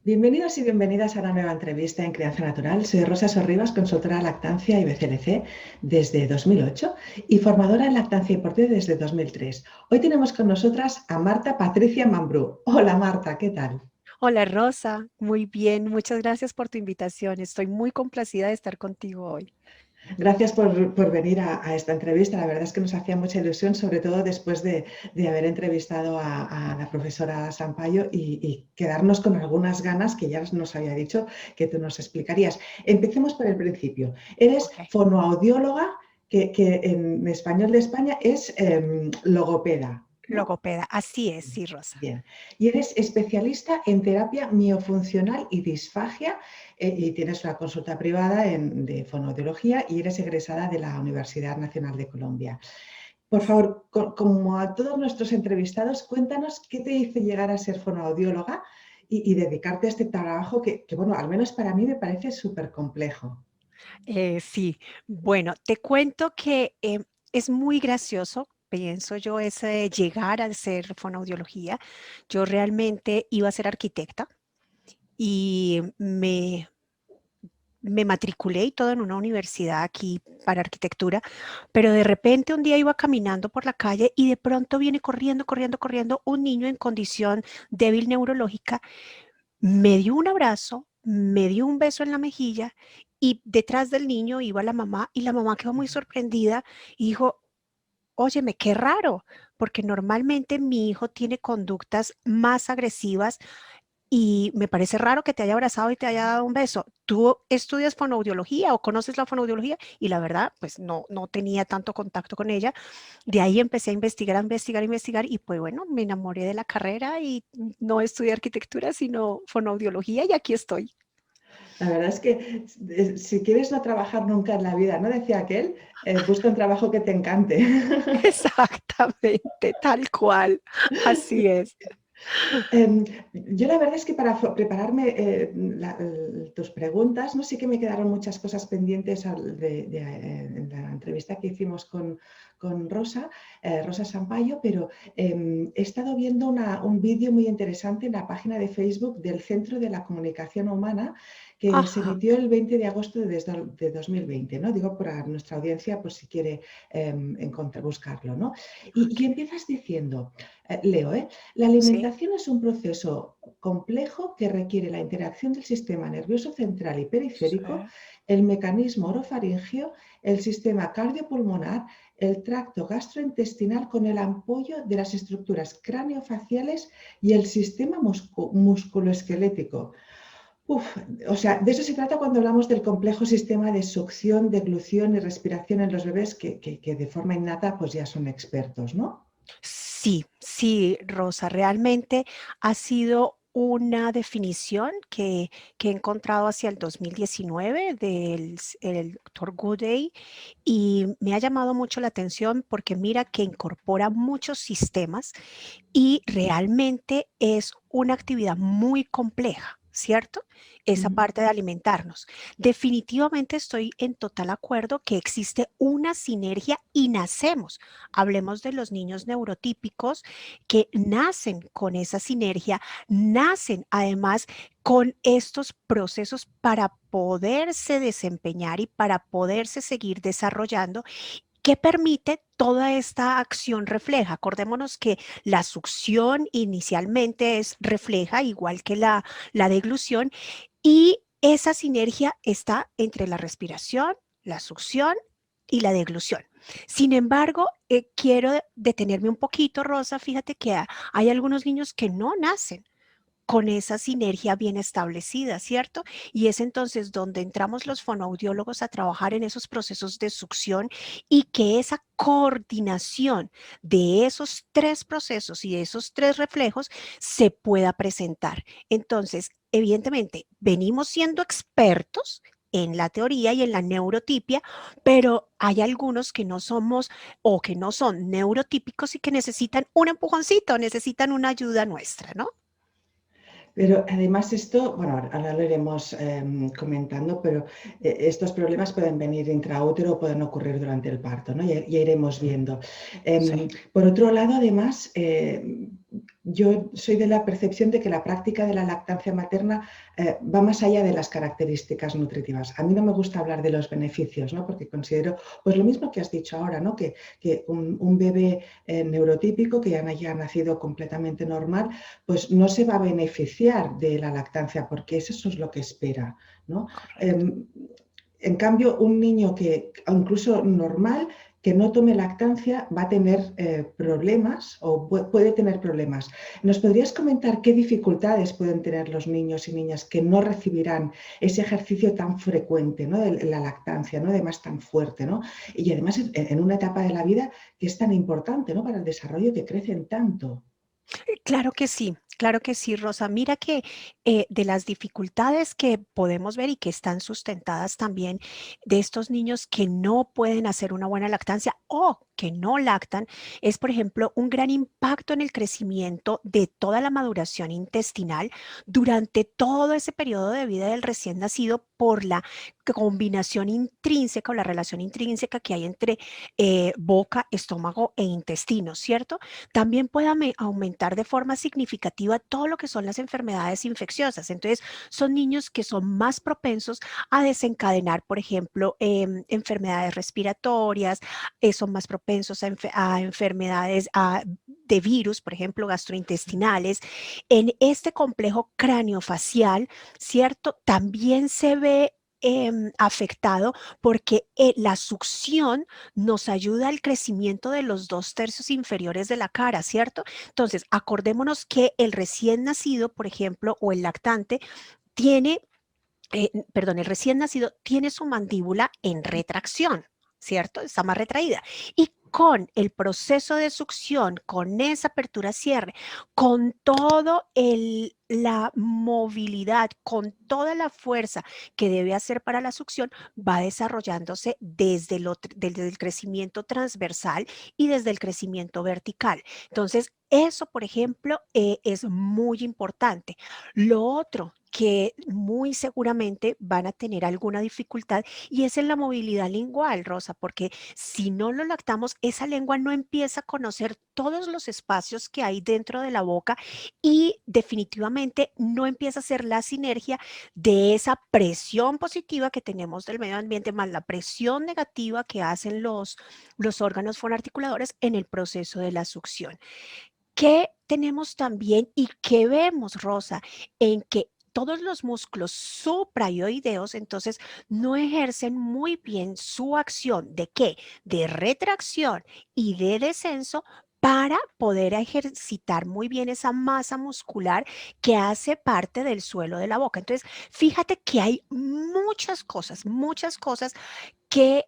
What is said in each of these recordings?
Bienvenidos y bienvenidas a una nueva entrevista en Crianza Natural. Soy Rosa Sorribas, consultora de lactancia y BCLC desde 2008 y formadora en lactancia y porteo desde 2003. Hoy tenemos con nosotras a Marta Patricia Mambrú. Hola Marta, ¿qué tal? Hola Rosa, muy bien, muchas gracias por tu invitación. Estoy muy complacida de estar contigo hoy. Gracias por venir a esta entrevista. La verdad es que nos hacía mucha ilusión, sobre todo después de haber entrevistado a la profesora Sampaio y quedarnos con algunas ganas que ya nos había dicho que tú nos explicarías. Empecemos por el principio. Eres Ok. fonoaudióloga, que en español de España es logopeda, ¿no? Logopeda, así es, sí, Rosa. Bien. Y eres especialista en terapia miofuncional y disfagia y tienes una consulta privada de fonoaudiología y eres egresada de la Universidad Nacional de Colombia. Por favor, como a todos nuestros entrevistados, cuéntanos qué te hizo llegar a ser fonoaudióloga y dedicarte a este trabajo que, bueno, al menos para mí me parece súper complejo. Sí, bueno, te cuento que es muy gracioso, pienso yo, ese llegar a hacer fonoaudiología. Yo realmente iba a ser arquitecta y me matriculé y todo en una universidad aquí para arquitectura, pero de repente un día iba caminando por la calle y de pronto viene corriendo, corriendo, corriendo un niño en condición débil neurológica, me dio un abrazo, me dio un beso en la mejilla y detrás del niño iba la mamá y la mamá quedó muy sorprendida y dijo, óyeme, qué raro, porque normalmente mi hijo tiene conductas más agresivas y me parece raro que te haya abrazado y te haya dado un beso. ¿Tú estudias fonoaudiología o conoces la fonoaudiología? Y la verdad, pues no tenía tanto contacto con ella. De ahí empecé a investigar, a investigar, a investigar y pues bueno, me enamoré de la carrera y no estudié arquitectura, sino fonoaudiología y aquí estoy. La verdad es que si quieres no trabajar nunca en la vida, ¿no? Decía aquel, busca un trabajo que te encante. Exactamente, tal cual. Así es. Yo la verdad es que para prepararme tus preguntas, no sé que me quedaron muchas cosas pendientes en la entrevista que hicimos con Rosa, Rosa Sampaio, pero he estado viendo un vídeo muy interesante en la página de Facebook del Centro de la Comunicación Humana que se Ajá, emitió el 20 de agosto de 2020, ¿no? Digo para nuestra audiencia por si quiere buscarlo, ¿no? Y ok. empiezas diciendo, leo, ¿eh? La Sí, alimentación es un proceso complejo que requiere la interacción del sistema nervioso central y periférico, sí. el mecanismo orofaringeo, el sistema cardiopulmonar, el tracto gastrointestinal con el apoyo de las estructuras craneofaciales y el sistema musculoesquelético. Uf, o sea, de eso se trata cuando hablamos del complejo sistema de succión, deglución y respiración en los bebés que de forma innata pues ya son expertos, ¿no? Sí, sí, Rosa, realmente ha sido una definición que he encontrado hacia el 2019 el doctor Gooday y me ha llamado mucho la atención porque mira que incorpora muchos sistemas y realmente es una actividad muy compleja, ¿cierto? Esa Ujú. parte de alimentarnos. Definitivamente estoy en total acuerdo que existe una sinergia y nacemos. Hablemos de los niños neurotípicos que nacen con esa sinergia, nacen además con estos procesos para poderse desempeñar y para poderse seguir desarrollando. ¿Qué permite toda esta acción refleja? Acordémonos que la succión inicialmente es refleja, igual que la deglución, y esa sinergia está entre la respiración, la succión y la deglución. Sin embargo, quiero detenerme un poquito, Rosa. Fíjate que hay algunos niños que no nacen con esa sinergia bien establecida, ¿cierto? Y es entonces donde entramos los fonoaudiólogos a trabajar en esos procesos de succión y que esa coordinación de esos tres procesos y de esos tres reflejos se pueda presentar. Entonces, evidentemente, venimos siendo expertos en la teoría y en la neurotipia, pero hay algunos que no somos o que no son neurotípicos y que necesitan un empujoncito, necesitan una ayuda nuestra, ¿no? Pero además esto, bueno, ahora lo iremos comentando, pero estos problemas pueden venir intraútero o pueden ocurrir durante el parto, ¿no? Ya iremos viendo. Sí. Por otro lado, además, yo soy de la percepción de que la práctica de la lactancia materna va más allá de las características nutritivas. A mí no me gusta hablar de los beneficios, ¿no? Porque considero, pues lo mismo que has dicho ahora, ¿no? Que un bebé neurotípico que ya haya nacido completamente normal, pues no se va a beneficiar de la lactancia porque eso es lo que espera, ¿no? Correcto. Em, en cambio, un niño que, incluso normal, que no tome lactancia va a tener problemas o puede tener problemas. ¿Nos podrías comentar qué dificultades pueden tener los niños y niñas que no recibirán ese ejercicio tan frecuente, ¿no? De la lactancia, ¿no? Además tan fuerte, ¿no? Y además en una etapa de la vida que es tan importante, ¿no? Para el desarrollo, que crecen tanto. Claro que sí, Rosa. Mira que de las dificultades que podemos ver y que están sustentadas también de estos niños que no pueden hacer una buena lactancia o que no lactan, es, por ejemplo, un gran impacto en el crecimiento de toda la maduración intestinal durante todo ese periodo de vida del recién nacido por la combinación intrínseca o la relación intrínseca que hay entre boca, estómago e intestino, ¿cierto? También puede aumentar de forma significativa todo lo que son las enfermedades infecciosas. Entonces, son niños que son más propensos a desencadenar, por ejemplo, enfermedades respiratorias, son más propensos a enfermedades de virus, por ejemplo, gastrointestinales. En este complejo craneofacial, ¿cierto? También se ve afectado porque la succión nos ayuda al crecimiento de los 2/3 inferiores de la cara, ¿cierto? Entonces, acordémonos que el recién nacido, por ejemplo, o el lactante, tiene, el recién nacido tiene su mandíbula en retracción, ¿cierto? Está más retraída. Y con el proceso de succión, con esa apertura-cierre, con todo la movilidad, con toda la fuerza que debe hacer para la succión, va desarrollándose desde el crecimiento transversal y desde el crecimiento vertical. Entonces, eso, por ejemplo, es muy importante. Lo otro que muy seguramente van a tener alguna dificultad y es en la movilidad lingual, Rosa, porque si no lo lactamos, esa lengua no empieza a conocer todos los espacios que hay dentro de la boca y definitivamente no empieza a ser la sinergia de esa presión positiva que tenemos del medio ambiente más la presión negativa que hacen los órganos fonoarticuladores en el proceso de la succión. ¿Qué tenemos también y qué vemos, Rosa? En que todos los músculos suprayoideos, entonces, no ejercen muy bien su acción, ¿de qué? De retracción y de descenso para poder ejercitar muy bien esa masa muscular que hace parte del suelo de la boca. Entonces, fíjate que hay muchas cosas que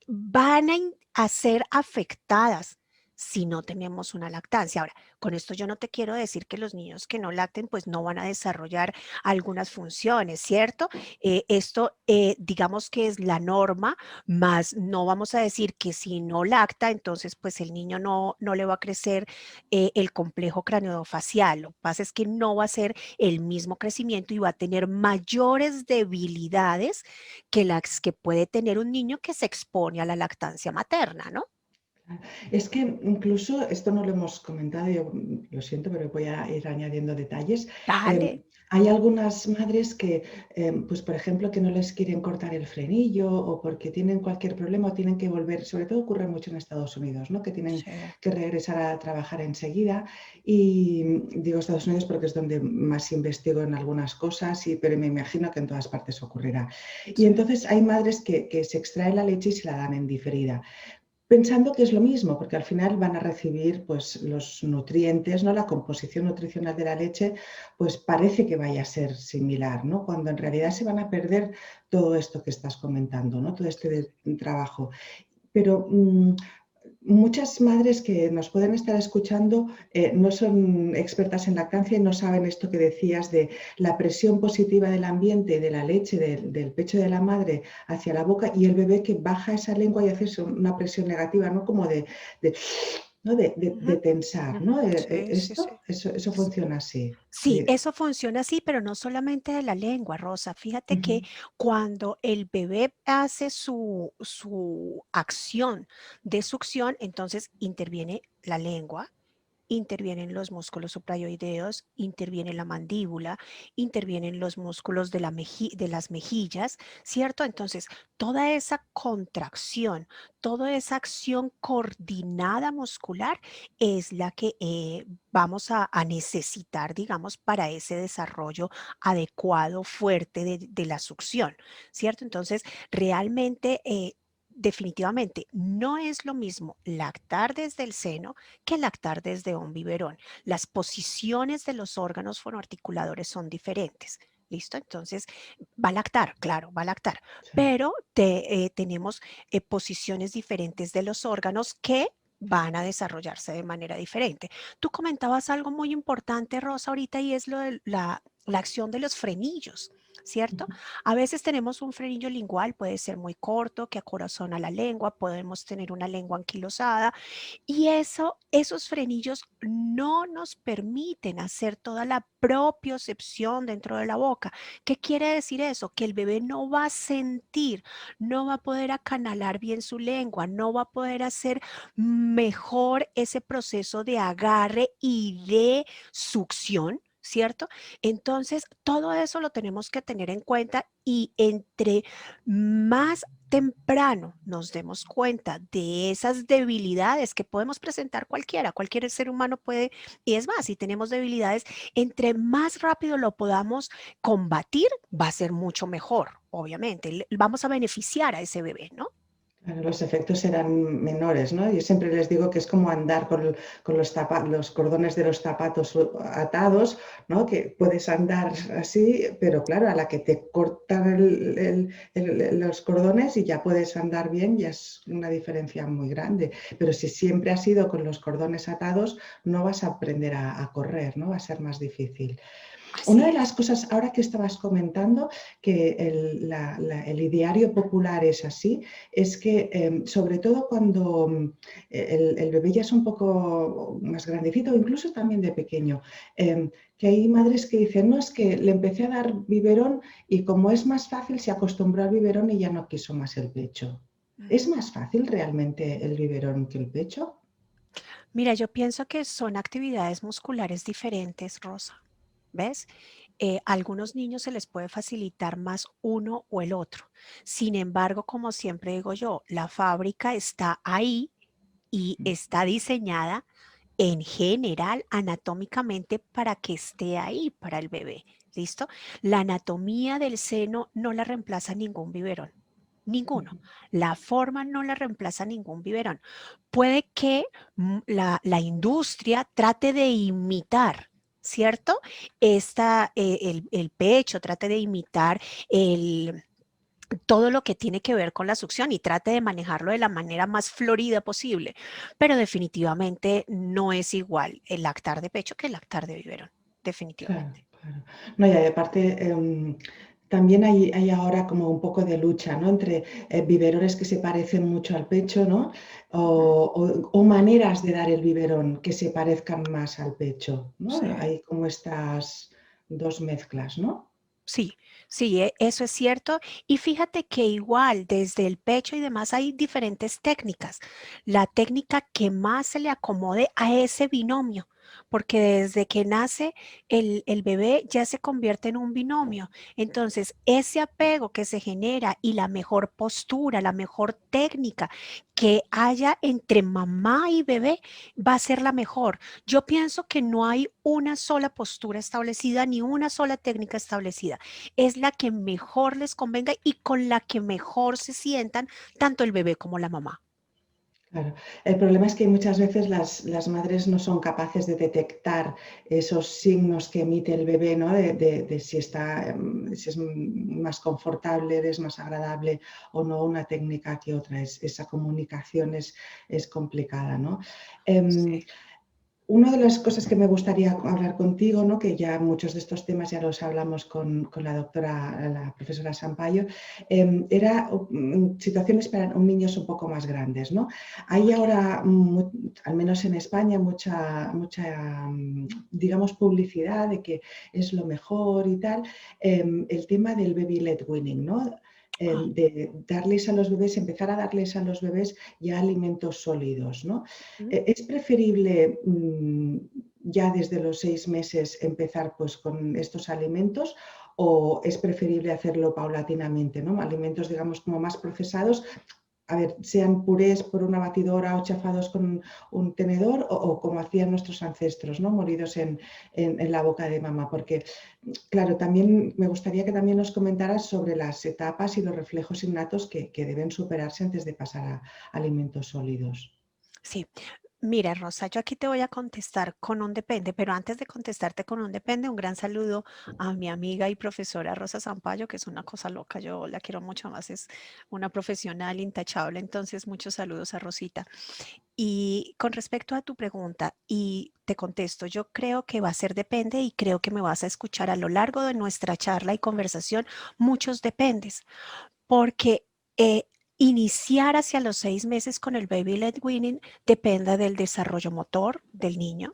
van a ser afectadas si no tenemos una lactancia. Ahora, con esto yo no te quiero decir que los niños que no lacten pues no van a desarrollar algunas funciones, ¿cierto? Esto digamos que es la norma, más no vamos a decir que si no lacta, entonces pues el niño no le va a crecer el complejo craneofacial. Lo que pasa es que no va a ser el mismo crecimiento y va a tener mayores debilidades que las que puede tener un niño que se expone a la lactancia materna, ¿no? Es que incluso, esto no lo hemos comentado, yo lo siento, pero voy a ir añadiendo detalles. Dale. Hay algunas madres que, pues por ejemplo, que no les quieren cortar el frenillo o porque tienen cualquier problema o tienen que volver, sobre todo ocurre mucho en Estados Unidos, ¿no? Que tienen Sí, que regresar a trabajar enseguida. Y digo Estados Unidos porque es donde más investigo en algunas cosas, pero me imagino que en todas partes ocurrirá. Y sí. entonces hay madres que se extraen la leche y se la dan en diferida pensando que es lo mismo, porque al final van a recibir pues, los nutrientes, ¿no? La composición nutricional de la leche, pues parece que vaya a ser similar, ¿no? Cuando en realidad se van a perder todo esto que estás comentando, ¿no? Todo este trabajo. Pero muchas madres que nos pueden estar escuchando no son expertas en lactancia y no saben esto que decías de la presión positiva del ambiente, de la leche, del pecho de la madre hacia la boca y el bebé que baja esa lengua y hace una presión negativa, ¿no? Como de, ¿no? De Ujú, tensar, ¿no? ujú. Sí, sí, sí. Eso funciona así. Sí, eso funciona así, pero no solamente de la lengua, Rosa. Fíjate que Ujú. cuando el bebé hace su acción de succión, entonces interviene la lengua, intervienen los músculos suprayoideos, interviene la mandíbula, intervienen los músculos de de las mejillas, ¿cierto? Entonces, toda esa contracción, toda esa acción coordinada muscular es la que vamos a necesitar, digamos, para ese desarrollo adecuado, fuerte de la succión, ¿cierto? Entonces, realmente, definitivamente, no es lo mismo lactar desde el seno que lactar desde un biberón. Las posiciones de los órganos fonoarticuladores son diferentes. ¿Listo? Entonces, va a lactar, claro, va a lactar, Sí. pero tenemos posiciones diferentes de los órganos que van a desarrollarse de manera diferente. Tú comentabas algo muy importante, Rosa, ahorita y es lo de la acción de los frenillos, ¿cierto? A veces tenemos un frenillo lingual, puede ser muy corto, que acorazona la lengua, podemos tener una lengua anquilosada y esos frenillos no nos permiten hacer toda la propiocepción dentro de la boca. ¿Qué quiere decir eso? Que el bebé no va a sentir, no va a poder acanalar bien su lengua, no va a poder hacer mejor ese proceso de agarre y de succión. ¿Cierto? Entonces, todo eso lo tenemos que tener en cuenta y entre más temprano nos demos cuenta de esas debilidades que podemos presentar cualquiera, cualquier ser humano puede, y es más, si tenemos debilidades, entre más rápido lo podamos combatir, va a ser mucho mejor, obviamente. Vamos a beneficiar a ese bebé, ¿no? Claro, los efectos serán menores, ¿no? Yo siempre les digo que es como andar con los cordones de los zapatos atados, ¿no? Que puedes andar así, pero claro, a la que te cortan los cordones y ya puedes andar bien, ya es una diferencia muy grande. Pero si siempre has ido con los cordones atados, no vas a aprender a correr, ¿no? Va a ser más difícil. Una Así de es. las cosas, ahora que estabas comentando, que el ideario popular es así, es que sobre todo cuando el bebé ya es un poco más grandecito, incluso también de pequeño, que hay madres que dicen, no, es que le empecé a dar biberón y como es más fácil, se acostumbró al biberón y ya no quiso más el pecho. ¿Es Ujú. más fácil realmente el biberón que el pecho? Mira, yo pienso que son actividades musculares diferentes, Rosa. ¿Ves? A algunos niños se les puede facilitar más uno o el otro. Sin embargo, como siempre digo yo, la fábrica está ahí y está diseñada en general anatómicamente para que esté ahí para el bebé. ¿Listo? La anatomía del seno no la reemplaza ningún biberón. Ninguno. La forma no la reemplaza ningún biberón. Puede que la industria trate de imitar, ¿cierto? El pecho trate de imitar el, todo lo que tiene que ver con la succión y trate de manejarlo de la manera más florida posible, pero definitivamente no es igual el lactar de pecho que el lactar de biberón, Claro, definitivamente. claro. No, y aparte, también hay ahora como un poco de lucha, ¿no? Entre biberones que se parecen mucho al pecho, ¿no? Ujú. O maneras de dar el biberón que se parezcan más al pecho, ¿no? Sí. Hay como estas dos mezclas, ¿no? Sí, sí, eso es cierto. Y fíjate que igual desde el pecho y demás hay diferentes técnicas. La técnica que más se le acomode a ese binomio, porque desde que nace el bebé ya se convierte en un binomio. Entonces, ese apego que se genera y la mejor postura, la mejor técnica que haya entre mamá y bebé va a ser la mejor. Yo pienso que no hay una sola postura establecida ni una sola técnica establecida. Es la que mejor les convenga y con la que mejor se sientan tanto el bebé como la mamá. Claro. El problema es que muchas veces las madres no son capaces de detectar esos signos que emite el bebé, ¿no? De si está, si es más confortable, es más agradable o no una técnica que otra. Esa comunicación es complicada, ¿no? Em, Sí. Una de las cosas que me gustaría hablar contigo, ¿no? Que ya muchos de estos temas ya los hablamos con la doctora, la profesora Sampaio, era situaciones para niños un poco más grandes, ¿no? Hay Ok. ahora, al menos en España, digamos, publicidad de que es lo mejor y tal, el tema del baby led weaning, ¿no? Ah, de darles a los bebés, empezar a darles a los bebés ya alimentos sólidos, ¿no? mm. Es preferible ya desde los 6 meses empezar pues, con estos alimentos o es preferible hacerlo paulatinamente, ¿no? Alimentos, digamos, como más procesados, a ver, sean purés por una batidora o chafados con un tenedor o como hacían nuestros ancestros, ¿no? Molidos en la boca de mamá. Porque, claro, también me gustaría que también nos comentaras sobre las etapas y los reflejos innatos que deben superarse antes de pasar a alimentos sólidos. Sí, mira, Rosa, yo aquí te voy a contestar con un depende, pero antes de contestarte con un depende, un gran saludo a mi amiga y profesora Rosa Sampaio, que es una cosa loca, yo la quiero mucho más, es una profesional intachable, entonces muchos saludos a Rosita. Y con respecto a tu pregunta, y te contesto, yo creo que va a ser depende y creo que me vas a escuchar a lo largo de nuestra charla y conversación muchos dependes, porque iniciar hacia los 6 meses con el baby led weaning depende del desarrollo motor del niño.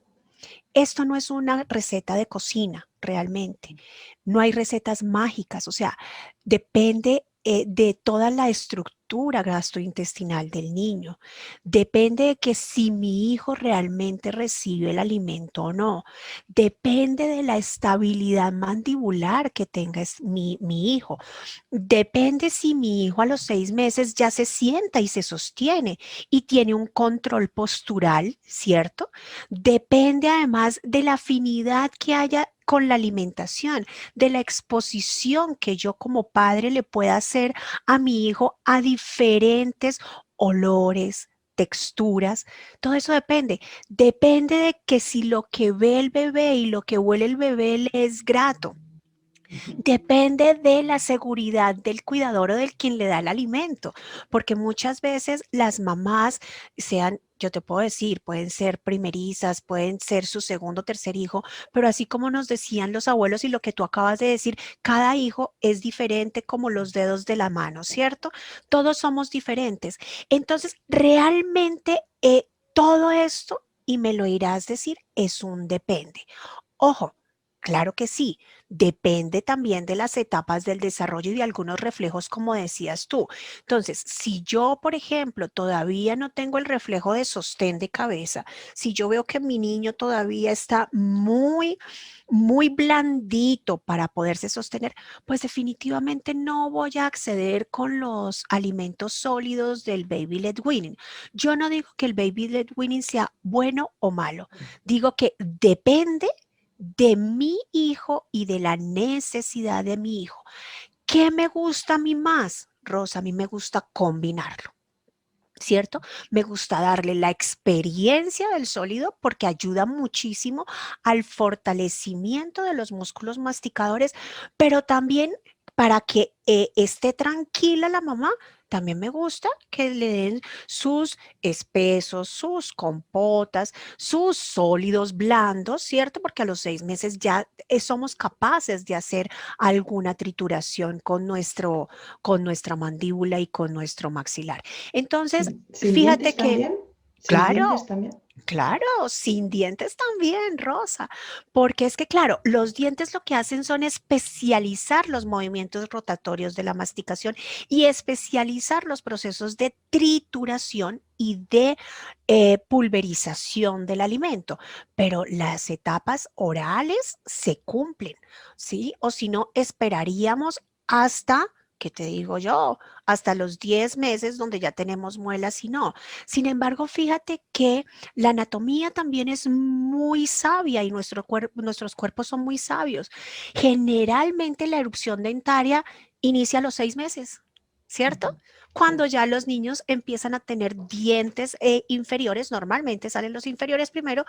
Esto no es una receta de cocina, realmente. No hay recetas mágicas, o sea, depende de toda la estructura gastrointestinal del niño. Depende de que si mi hijo realmente recibe el alimento o no. Depende de la estabilidad mandibular que tenga mi hijo. Depende si mi hijo a los 6 meses ya se sienta y se sostiene y tiene un control postural, ¿cierto? Depende además de la afinidad que haya con la alimentación, de la exposición que yo como padre le pueda hacer a mi hijo a diferentes olores, texturas, todo eso depende. Depende de que si lo que ve el bebé y lo que huele el bebé le es grato. Depende de la seguridad del cuidador o del quien le da el alimento, porque muchas veces las mamás sean, yo te puedo decir, pueden ser primerizas, pueden ser su segundo o tercer hijo, pero así como nos decían los abuelos y lo que tú acabas de decir, cada hijo es diferente como los dedos de la mano, ¿cierto? Todos somos diferentes. Entonces, realmente todo esto, y me lo irás a decir, es un depende. Ojo, claro que sí, depende también de las etapas del desarrollo y de algunos reflejos, como decías tú. Entonces, si yo, por ejemplo, todavía no tengo el reflejo de sostén de cabeza, si yo veo que mi niño todavía está muy blandito para poderse sostener, pues definitivamente no voy a acceder con los alimentos sólidos del baby led weaning. Yo no digo que el baby led weaning sea bueno o malo, digo que depende de mi hijo y de la necesidad de mi hijo. ¿Qué me gusta a mí más, Rosa? A mí me gusta combinarlo. ¿Cierto? Me gusta darle la experiencia del sólido porque ayuda muchísimo al fortalecimiento de los músculos masticadores, pero también para que esté tranquila la mamá, también me gusta que le den sus espesos, sus compotas, sus sólidos blandos, ¿cierto? Porque a los 6 meses ya somos capaces de hacer alguna trituración con nuestra mandíbula y con nuestro maxilar. Entonces, ¿Sin fíjate dientes que, también? ¿Sin dientes claro, también? claro, sin dientes también, Rosa, porque es que, claro, los dientes lo que hacen son especializar los movimientos rotatorios de la masticación y especializar los procesos de trituración y de pulverización del alimento, pero las etapas orales se cumplen, ¿sí? O si no, esperaríamos hasta, ¿qué te digo yo? Hasta los 10 meses donde ya tenemos muelas y no. Sin embargo, fíjate que la anatomía también es muy sabia y nuestros cuerpos son muy sabios. Generalmente la erupción dentaria inicia a los 6 meses, ¿cierto? Cuando Sí. ya los niños empiezan a tener dientes inferiores, normalmente salen los inferiores primero,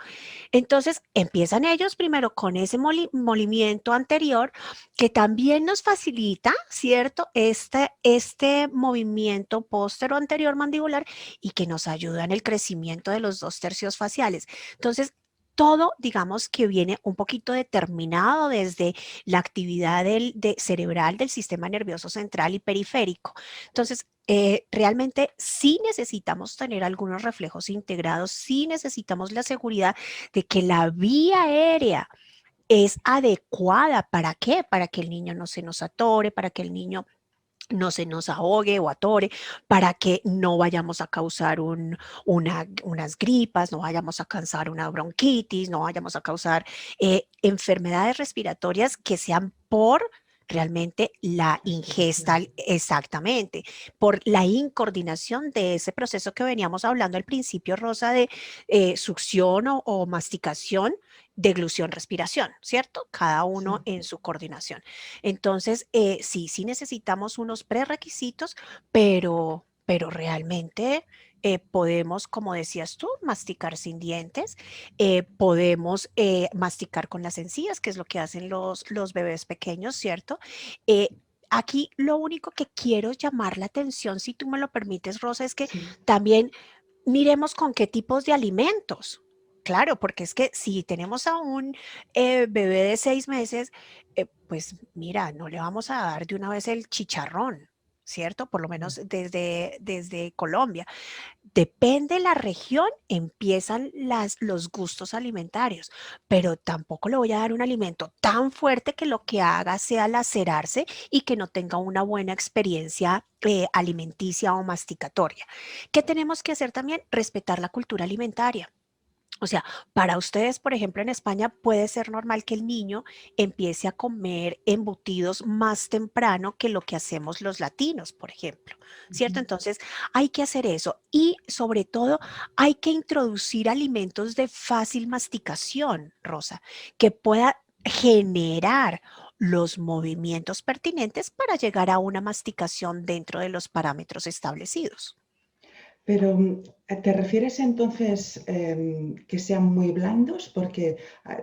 entonces empiezan ellos primero con ese molimiento anterior que también nos facilita, ¿cierto? Este movimiento póstero anterior mandibular y que nos ayuda en el crecimiento de los 2 tercios faciales. Entonces, todo, digamos que viene un poquito determinado desde la actividad cerebral del sistema nervioso central y periférico. Entonces, realmente sí necesitamos tener algunos reflejos integrados, sí necesitamos la seguridad de que la vía aérea es adecuada. ¿Para qué? Para que el niño no se nos atore, para que el niño no se nos ahogue o atore, para que no vayamos a causar unas gripas, no vayamos a causar una bronquitis, no vayamos a causar enfermedades respiratorias que sean por realmente la ingesta, Respiración. exactamente, por la incoordinación de ese proceso que veníamos hablando al principio, Rosa, de succión o masticación, deglución, respiración, ¿cierto? Cada uno Sí. en su coordinación. Entonces, sí, sí necesitamos unos prerequisitos, pero realmente podemos, como decías tú, masticar sin dientes, podemos masticar con las encías, que es lo que hacen los bebés pequeños, ¿cierto? Eh, Aquí lo único que quiero llamar la atención, si tú me lo permites, Rosa, es que Sí. también miremos con qué tipos de alimentos. Claro, porque es que si tenemos a un bebé de 6 meses, pues mira, no le vamos a dar de una vez el chicharrón, ¿cierto? Por lo menos desde Colombia. Depende la región, empiezan los gustos alimentarios, pero tampoco le voy a dar un alimento tan fuerte que lo que haga sea lacerarse y que no tenga una buena experiencia alimenticia o masticatoria. ¿Qué tenemos que hacer también? Respetar la cultura alimentaria. O sea, para ustedes, por ejemplo, en España puede ser normal que el niño empiece a comer embutidos más temprano que lo que hacemos los latinos, por ejemplo, ¿cierto? Ujú. Entonces, hay que hacer eso y sobre todo hay que introducir alimentos de fácil masticación, Rosa, que pueda generar los movimientos pertinentes para llegar a una masticación dentro de los parámetros establecidos. Pero, ¿te refieres entonces que sean muy blandos? Porque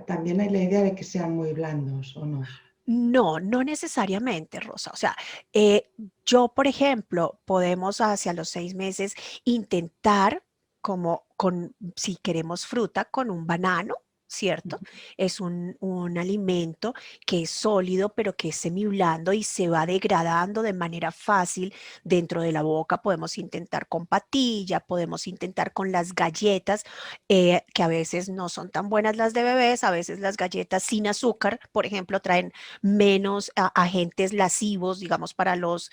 también hay la idea de que sean muy blandos, ¿o no? No, no necesariamente, Rosa. O sea, eh, yo, por ejemplo, podemos hacia los 6 meses intentar, como con, si queremos fruta, con un banano, ¿cierto? Ujú. Es un alimento que es sólido, pero que es semiblando y se va degradando de manera fácil dentro de la boca. Podemos intentar con patilla, podemos intentar con las galletas, que a veces no son tan buenas las de bebés, a veces las galletas sin azúcar, por ejemplo, traen menos agentes lascivos, digamos, para los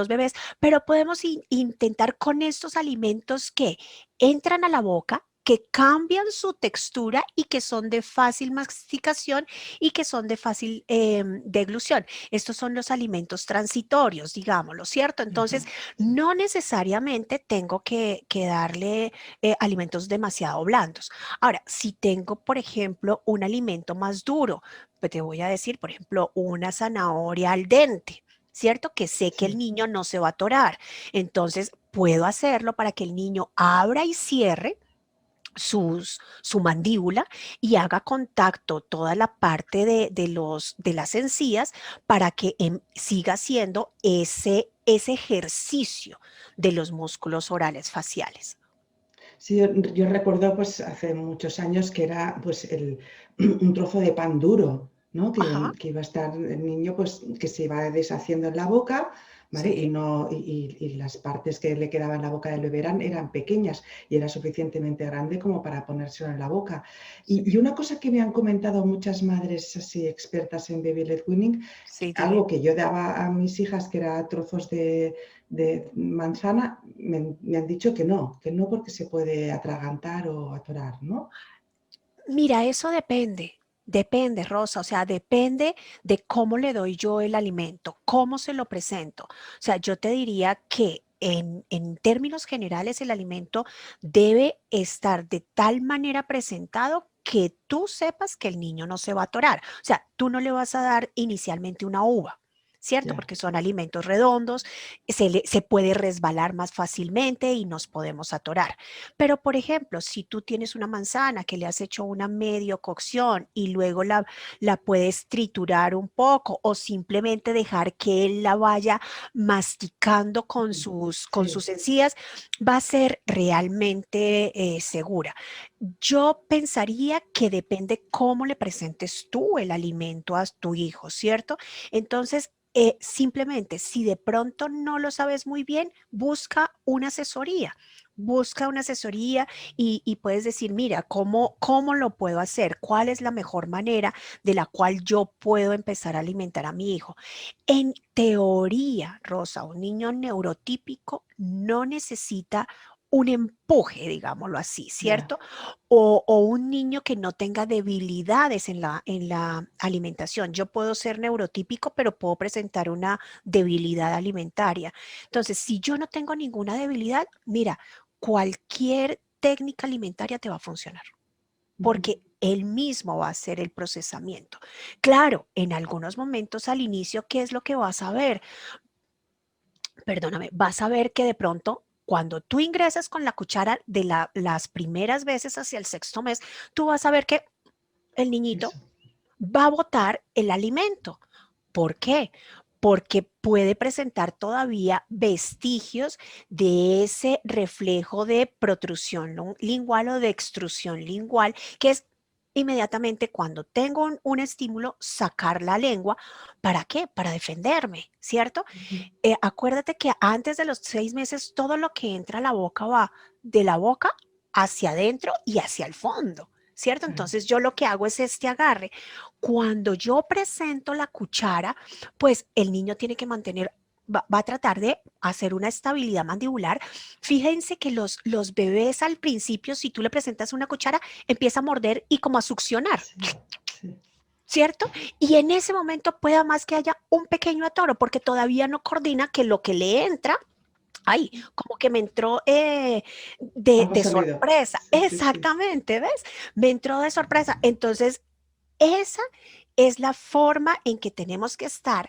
bebés, pero podemos intentar con estos alimentos que entran a la boca, que cambian su textura y que son de fácil masticación y que son de fácil deglución. Estos son los alimentos transitorios, digámoslo, ¿cierto? Entonces, Ajá, sí. no necesariamente tengo que darle alimentos demasiado blandos. Ahora, si tengo, por ejemplo, un alimento más duro, pues te voy a decir, por ejemplo, una zanahoria al dente, ¿cierto? Que sé que el Sí. niño no se va a atorar. Entonces, puedo hacerlo para que el niño abra y cierre su mandíbula y haga contacto toda la parte de las encías para que siga haciendo ese ejercicio de los músculos orales faciales. Sí, yo recuerdo pues hace muchos años que era pues un trozo de pan duro, ¿no? Ajá, Que iba a estar el niño pues que se iba deshaciendo en la boca, ¿vale? Y sí. no, y las partes que le quedaban en la boca del bebé eran pequeñas y era suficientemente grande como para ponérselo en la boca. Y una cosa que me han comentado muchas madres así expertas en baby led weaning, Sí, dime. algo que yo daba a mis hijas que era trozos de manzana, me han dicho que no porque se puede atragantar o atorar, ¿no? Mira, eso depende, Rosa, o sea, depende de cómo le doy yo el alimento, cómo se lo presento. O sea, yo te diría que en términos generales el alimento debe estar de tal manera presentado que tú sepas que el niño no se va a atorar. O sea, tú no le vas a dar inicialmente una uva. ¿Cierto? Ya. Porque son alimentos redondos, se puede resbalar más fácilmente y nos podemos atorar. Pero, por ejemplo, si tú tienes una manzana que le has hecho una medio cocción y luego la puedes triturar un poco o simplemente dejar que él la vaya masticando con Sí. sus encías, va a ser realmente segura. Yo pensaría que depende cómo le presentes tú el alimento a tu hijo, ¿cierto? Entonces, simplemente, si de pronto no lo sabes muy bien, busca una asesoría. busca una asesoría y puedes decir, mira, ¿cómo lo puedo hacer? ¿Cuál es la mejor manera de la cual yo puedo empezar a alimentar a mi hijo? En teoría, Rosa, un niño neurotípico no necesita un empuje, digámoslo así, Ya. ¿cierto? O un niño que no tenga debilidades en la alimentación. Yo puedo ser neurotípico, pero puedo presentar una debilidad alimentaria. Entonces, si yo no tengo ninguna debilidad, mira, cualquier técnica alimentaria te va a funcionar, Ujú. porque él mismo va a hacer el procesamiento. Claro, en algunos momentos al inicio, ¿qué es lo que vas a ver? Perdóname, vas a ver que de pronto, cuando tú ingresas con la cuchara de las primeras veces hacia el sexto mes, tú vas a ver que el niñito Eso. va a botar el alimento. ¿Por qué? Porque puede presentar todavía vestigios de ese reflejo de protrusión lingual o de extrusión lingual, que es inmediatamente cuando tengo un estímulo, sacar la lengua. ¿Para qué? Para defenderme, ¿cierto? Ujú. Acuérdate que antes de los 6 meses todo lo que entra a la boca va de la boca hacia adentro y hacia el fondo, ¿cierto? Claro. Entonces yo lo que hago es este agarre. Cuando yo presento la cuchara, pues el niño tiene que mantener, va a tratar de hacer una estabilidad mandibular. Fíjense que los bebés al principio, si tú le presentas una cuchara, empieza a morder y como a succionar. Sí, sí. ¿Cierto? Y en ese momento pueda más que haya un pequeño atoro porque todavía no coordina que lo que le entra, ay, como que me entró de, Algo de sólido. sorpresa. Sí, sí, sí. Exactamente, ¿ves? Me entró de sorpresa. Entonces, esa es la forma en que tenemos que estar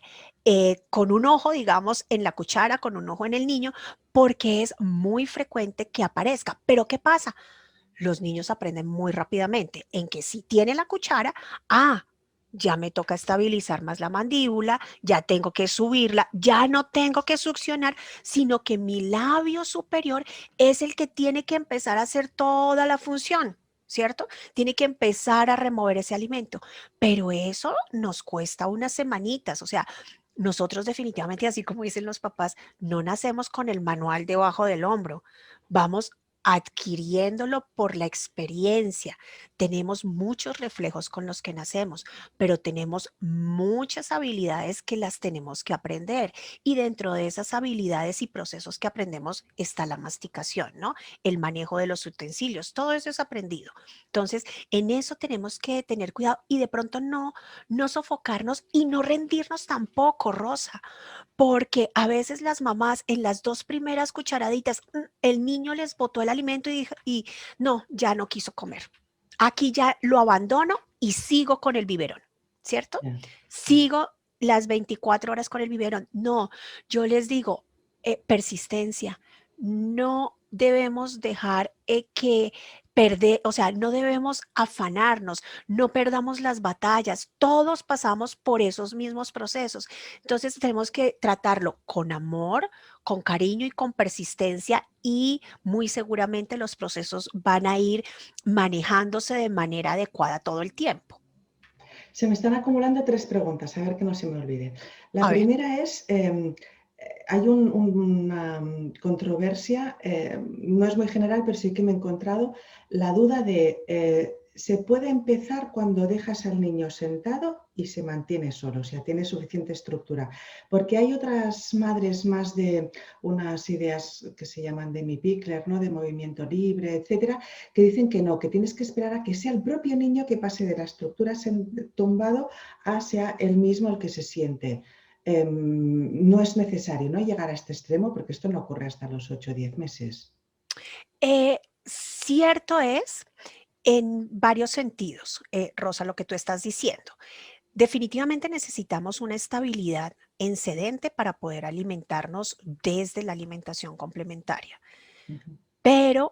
con un ojo, digamos, en la cuchara, con un ojo en el niño, porque es muy frecuente que aparezca. Pero ¿qué pasa? Los niños aprenden muy rápidamente en que si tiene la cuchara, ah, ya me toca estabilizar más la mandíbula, ya tengo que subirla, ya no tengo que succionar, sino que mi labio superior es el que tiene que empezar a hacer toda la función, ¿cierto? Tiene que empezar a remover ese alimento, pero eso nos cuesta unas semanitas, o sea, nosotros definitivamente, así como dicen los papás, no nacemos con el manual debajo del hombro, vamos adquiriéndolo por la experiencia. Tenemos muchos reflejos con los que nacemos, pero tenemos muchas habilidades que las tenemos que aprender. Y dentro de esas habilidades y procesos que aprendemos está la masticación, ¿no? El manejo de los utensilios, todo eso es aprendido. Entonces, en eso tenemos que tener cuidado y de pronto no sofocarnos y no rendirnos tampoco, Rosa, porque a veces las mamás en las 2 primeras cucharaditas, el niño les botó el alimento y no, ya no quiso comer. Aquí ya lo abandono y sigo con el biberón, ¿cierto? Ya, ya. Sigo las 24 horas con el biberón. No, yo les digo, persistencia. No debemos dejar que perder, o sea, no debemos afanarnos, no perdamos las batallas. Todos pasamos por esos mismos procesos. Entonces tenemos que tratarlo con amor, con cariño y con persistencia y muy seguramente los procesos van a ir manejándose de manera adecuada todo el tiempo. Se me están acumulando tres preguntas, a ver que no se me olvide. La A ver. primera es, hay una controversia, no es muy general, pero sí que me he encontrado la duda de, ¿se puede empezar cuando dejas al niño sentado y se mantiene solo? O sea, tiene suficiente estructura. Porque hay otras madres más de unas ideas que se llaman de mi Pickler, ¿no? De movimiento libre, etcétera, que dicen que no, que tienes que esperar a que sea el propio niño que pase de la estructura tumbado a sea él mismo el que se siente. No es necesario, ¿no?, llegar a este extremo porque esto no ocurre hasta los 8 o 10 meses. Cierto es en varios sentidos, Rosa, lo que tú estás diciendo. Definitivamente necesitamos una estabilidad en sedente para poder alimentarnos desde la alimentación complementaria. Ujú. Pero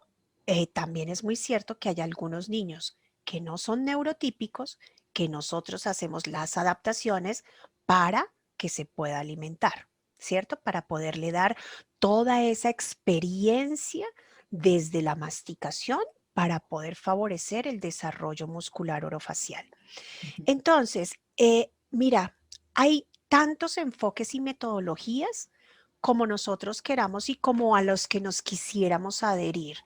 también es muy cierto que hay algunos niños que no son neurotípicos, que nosotros hacemos las adaptaciones para que se pueda alimentar, ¿cierto? Para poderle dar toda esa experiencia desde la masticación para poder favorecer el desarrollo muscular orofacial. Ujú. Entonces, mira, hay tantos enfoques y metodologías como nosotros queramos y como a los que nos quisiéramos adherir.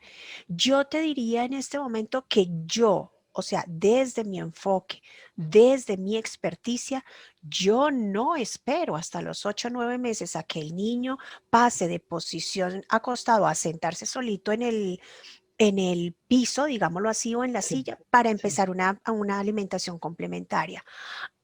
Yo te diría en este momento que yo, o sea, desde mi enfoque, desde mi experticia, yo no espero hasta los 8 o 9 meses a que el niño pase de posición acostado a sentarse solito en el piso, digámoslo así, o en la Sí, silla, para sí. empezar una alimentación complementaria.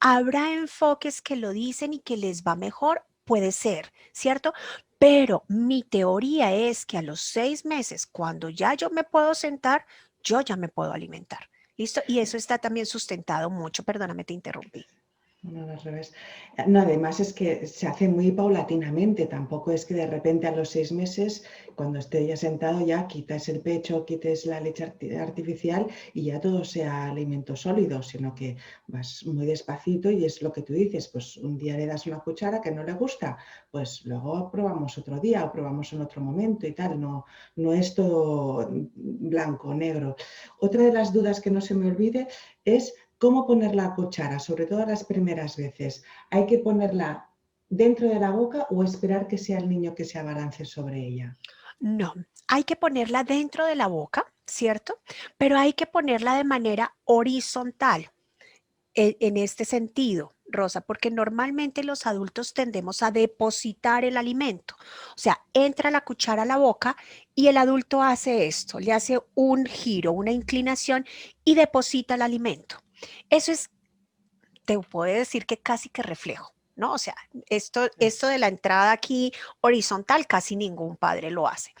¿Habrá enfoques que lo dicen y que les va mejor? Puede ser, ¿cierto? Pero mi teoría es que a los 6 meses, cuando ya yo me puedo sentar, yo ya me puedo alimentar. ¿Listo? Y eso está también sustentado mucho. Perdóname, te interrumpí. No, al revés. No, además es que se hace muy paulatinamente, tampoco es que de repente a los 6 meses, cuando esté ya sentado, ya quites el pecho, quites la leche artificial y ya todo sea alimento sólido, sino que vas muy despacito y es lo que tú dices, pues un día le das una cuchara que no le gusta, pues luego probamos otro día o probamos en otro momento y tal, no, no es todo blanco o negro. Otra de las dudas que no se me olvide es ¿cómo poner la cuchara? Sobre todo las primeras veces. ¿Hay que ponerla dentro de la boca o esperar que sea el niño que se abalance sobre ella? No, hay que ponerla dentro de la boca, ¿cierto? Pero hay que ponerla de manera horizontal. En este sentido, Rosa, porque normalmente los adultos tendemos a depositar el alimento. O sea, entra la cuchara a la boca y el adulto hace esto, le hace un giro, una inclinación y deposita el alimento. Eso es, te puedo decir que casi que reflejo, ¿no? O sea, esto de la entrada aquí horizontal casi ningún padre lo hace.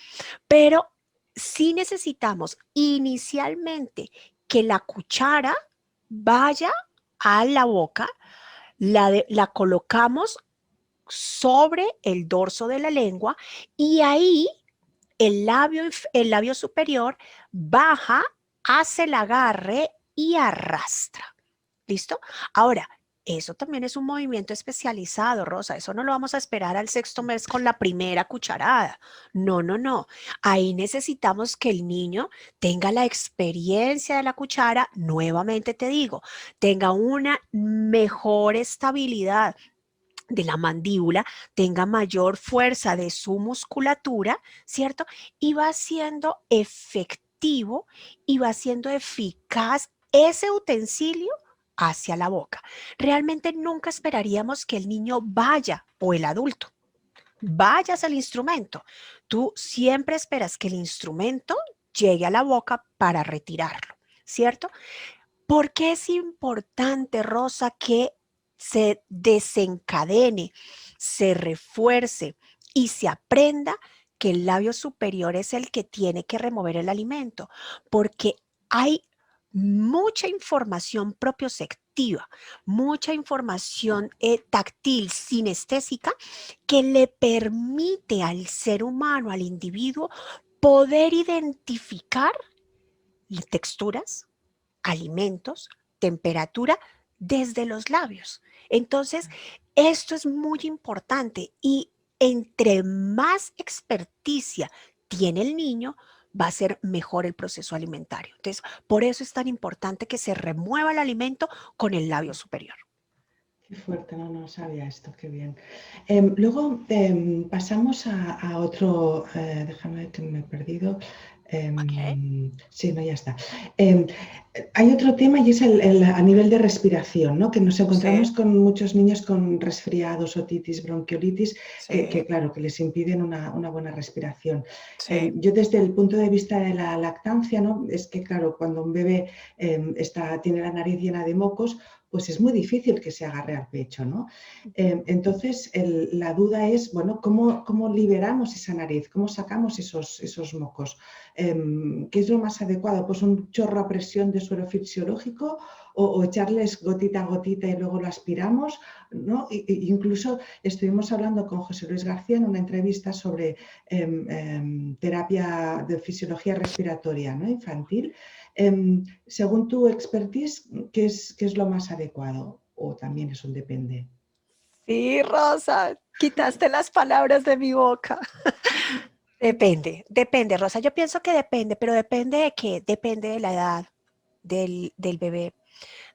Pero sí necesitamos inicialmente que la cuchara vaya a la boca, la colocamos sobre el dorso de la lengua y ahí el labio superior baja, hace el agarre y arrastra. ¿Listo? Ahora, eso también es un movimiento especializado, Rosa. Eso no lo vamos a esperar al 6.º mes con la primera cucharada. No, no, no. Ahí necesitamos que el niño tenga la experiencia de la cuchara, nuevamente te digo, tenga una mejor estabilidad de la mandíbula, tenga mayor fuerza de su musculatura, ¿cierto? Y va siendo efectivo y va siendo eficaz ese utensilio hacia la boca. Realmente nunca esperaríamos que el niño vaya o el adulto vayas al instrumento. Tú siempre esperas que el instrumento llegue a la boca para retirarlo, ¿cierto? ¿Por qué es importante, Rosa, que se desencadene, se refuerce y se aprenda que el labio superior es el que tiene que remover el alimento? Porque hay mucha información propioceptiva, mucha información táctil, sinestésica, que le permite al ser humano, al individuo, poder identificar texturas, alimentos, temperatura desde los labios. Entonces, esto es muy importante y entre más experticia tiene el niño, va a ser mejor el proceso alimentario. Entonces, por eso es tan importante que se remueva el alimento con el labio superior. Qué fuerte, no, no sabía esto, qué bien. Luego pasamos a otro, déjame ver que me he perdido. Ok. Sí, no, ya está. Em, Hay otro tema y es a nivel de respiración, ¿no? Que nos encontramos Sí, con muchos niños con resfriados, otitis, bronquiolitis, que, sí, claro, que les impiden una buena respiración. sí. Yo desde el punto de vista de la lactancia, ¿no? Es que, claro, cuando un bebé tiene la nariz llena de mocos, pues es muy difícil que se agarre al pecho, ¿no? Entonces, la duda es, bueno, ¿cómo liberamos esa nariz? ¿Cómo sacamos esos mocos? ¿Qué es lo más adecuado? ¿Pues un chorro a presión de suero fisiológico o echarles gotita a gotita y luego lo aspiramos? ¿No? Incluso estuvimos hablando con José Luis García en una entrevista sobre terapia de fisiología respiratoria, ¿no? Infantil. Según tu expertise, ¿qué es lo más adecuado? O también eso depende. Sí, Rosa, quitaste las palabras de mi boca. Depende, Rosa. Yo pienso que depende, pero depende de qué, depende de la edad del bebé.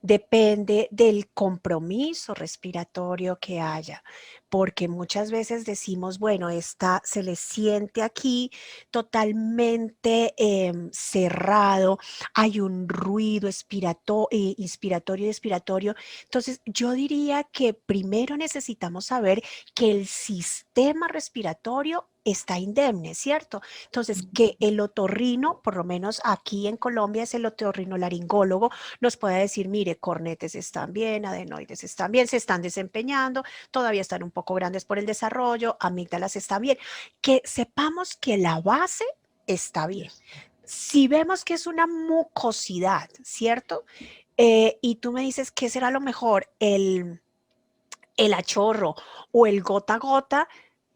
depende del compromiso respiratorio que haya, porque muchas veces decimos, bueno, esta se le siente aquí totalmente cerrado, hay un ruido inspiratorio y expiratorio. Entonces, yo diría que primero necesitamos saber que el sistema respiratorio está indemne, ¿cierto? Entonces, que el otorrino, por lo menos aquí en Colombia es el otorrinolaringólogo, nos puede decir, mire, cornetes están bien, adenoides están bien, se están desempeñando, todavía están un poco grandes por el desarrollo, amígdalas están bien, que sepamos que la base está bien. Si vemos que es una mucosidad, ¿cierto? Y tú me dices, ¿qué será lo mejor? El achorro o el gota a gota,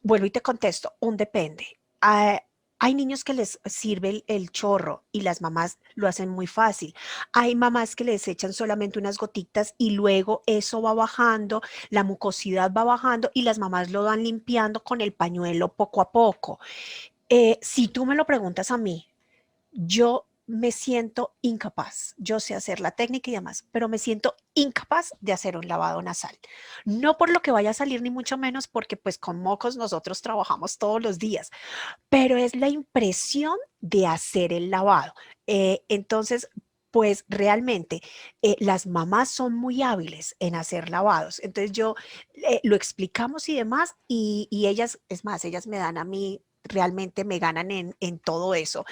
vuelvo y te contesto, un depende. Hay niños que les sirve el chorro y las mamás lo hacen muy fácil. Hay mamás que les echan solamente unas gotitas y luego eso va bajando, la mucosidad va bajando y las mamás lo van limpiando con el pañuelo poco a poco. Si tú me lo preguntas a mí, yo me siento incapaz. Yo sé hacer la técnica y demás, pero me siento incapaz de hacer un lavado nasal. No por lo que vaya a salir, ni mucho menos porque pues con mocos nosotros trabajamos todos los días, pero es la impresión de hacer el lavado. Entonces, pues realmente las mamás son muy hábiles en hacer lavados. Entonces yo lo explicamos y demás y ellas, es más, ellas me dan a mí, realmente me ganan en todo eso.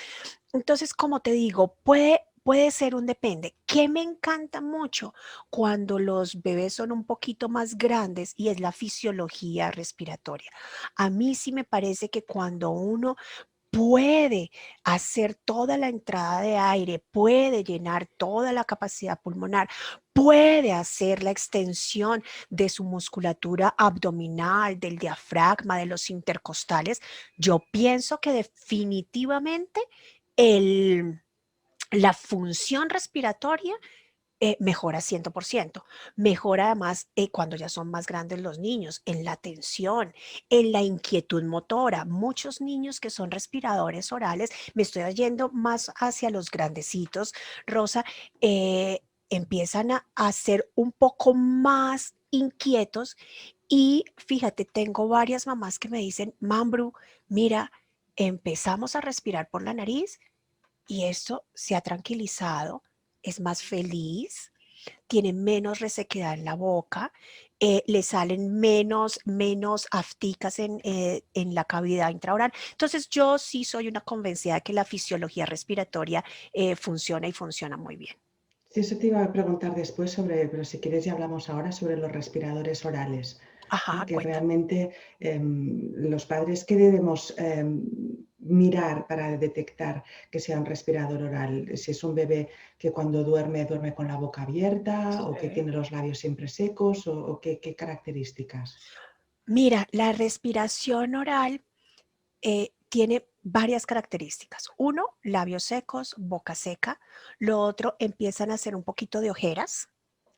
Entonces, como te digo, puede ser un depende. Que me encanta mucho cuando los bebés son un poquito más grandes y es la fisiología respiratoria. A mí sí me parece que cuando uno puede hacer toda la entrada de aire, puede llenar toda la capacidad pulmonar, puede hacer la extensión de su musculatura abdominal, del diafragma, de los intercostales, yo pienso que definitivamente el, la función respiratoria mejora 100%. Mejora además cuando ya son más grandes los niños, en la atención, en la inquietud motora. Muchos niños que son respiradores orales, me estoy yendo más hacia los grandecitos, Rosa, empiezan a ser un poco más inquietos y fíjate, tengo varias mamás que me dicen, Mambru, mira, empezamos a respirar por la nariz y esto se ha tranquilizado, es más feliz, tiene menos resequedad en la boca, le salen menos afticas en la cavidad intraoral. Entonces yo sí soy una convencida de que la fisiología respiratoria funciona y funciona muy bien. Sí, eso te iba a preguntar después sobre, pero si quieres ya hablamos ahora sobre los respiradores orales, Ajá, ¿no? Que cuéntame. realmente los padres, ¿qué debemos mirar para detectar que sea un respirador oral? Si es un bebé que cuando duerme, duerme con la boca abierta o que Sí. tiene los labios siempre secos o qué características. Mira, la respiración oral tiene varias características. Uno, labios secos, boca seca. Lo otro, empiezan a hacer un poquito de ojeras,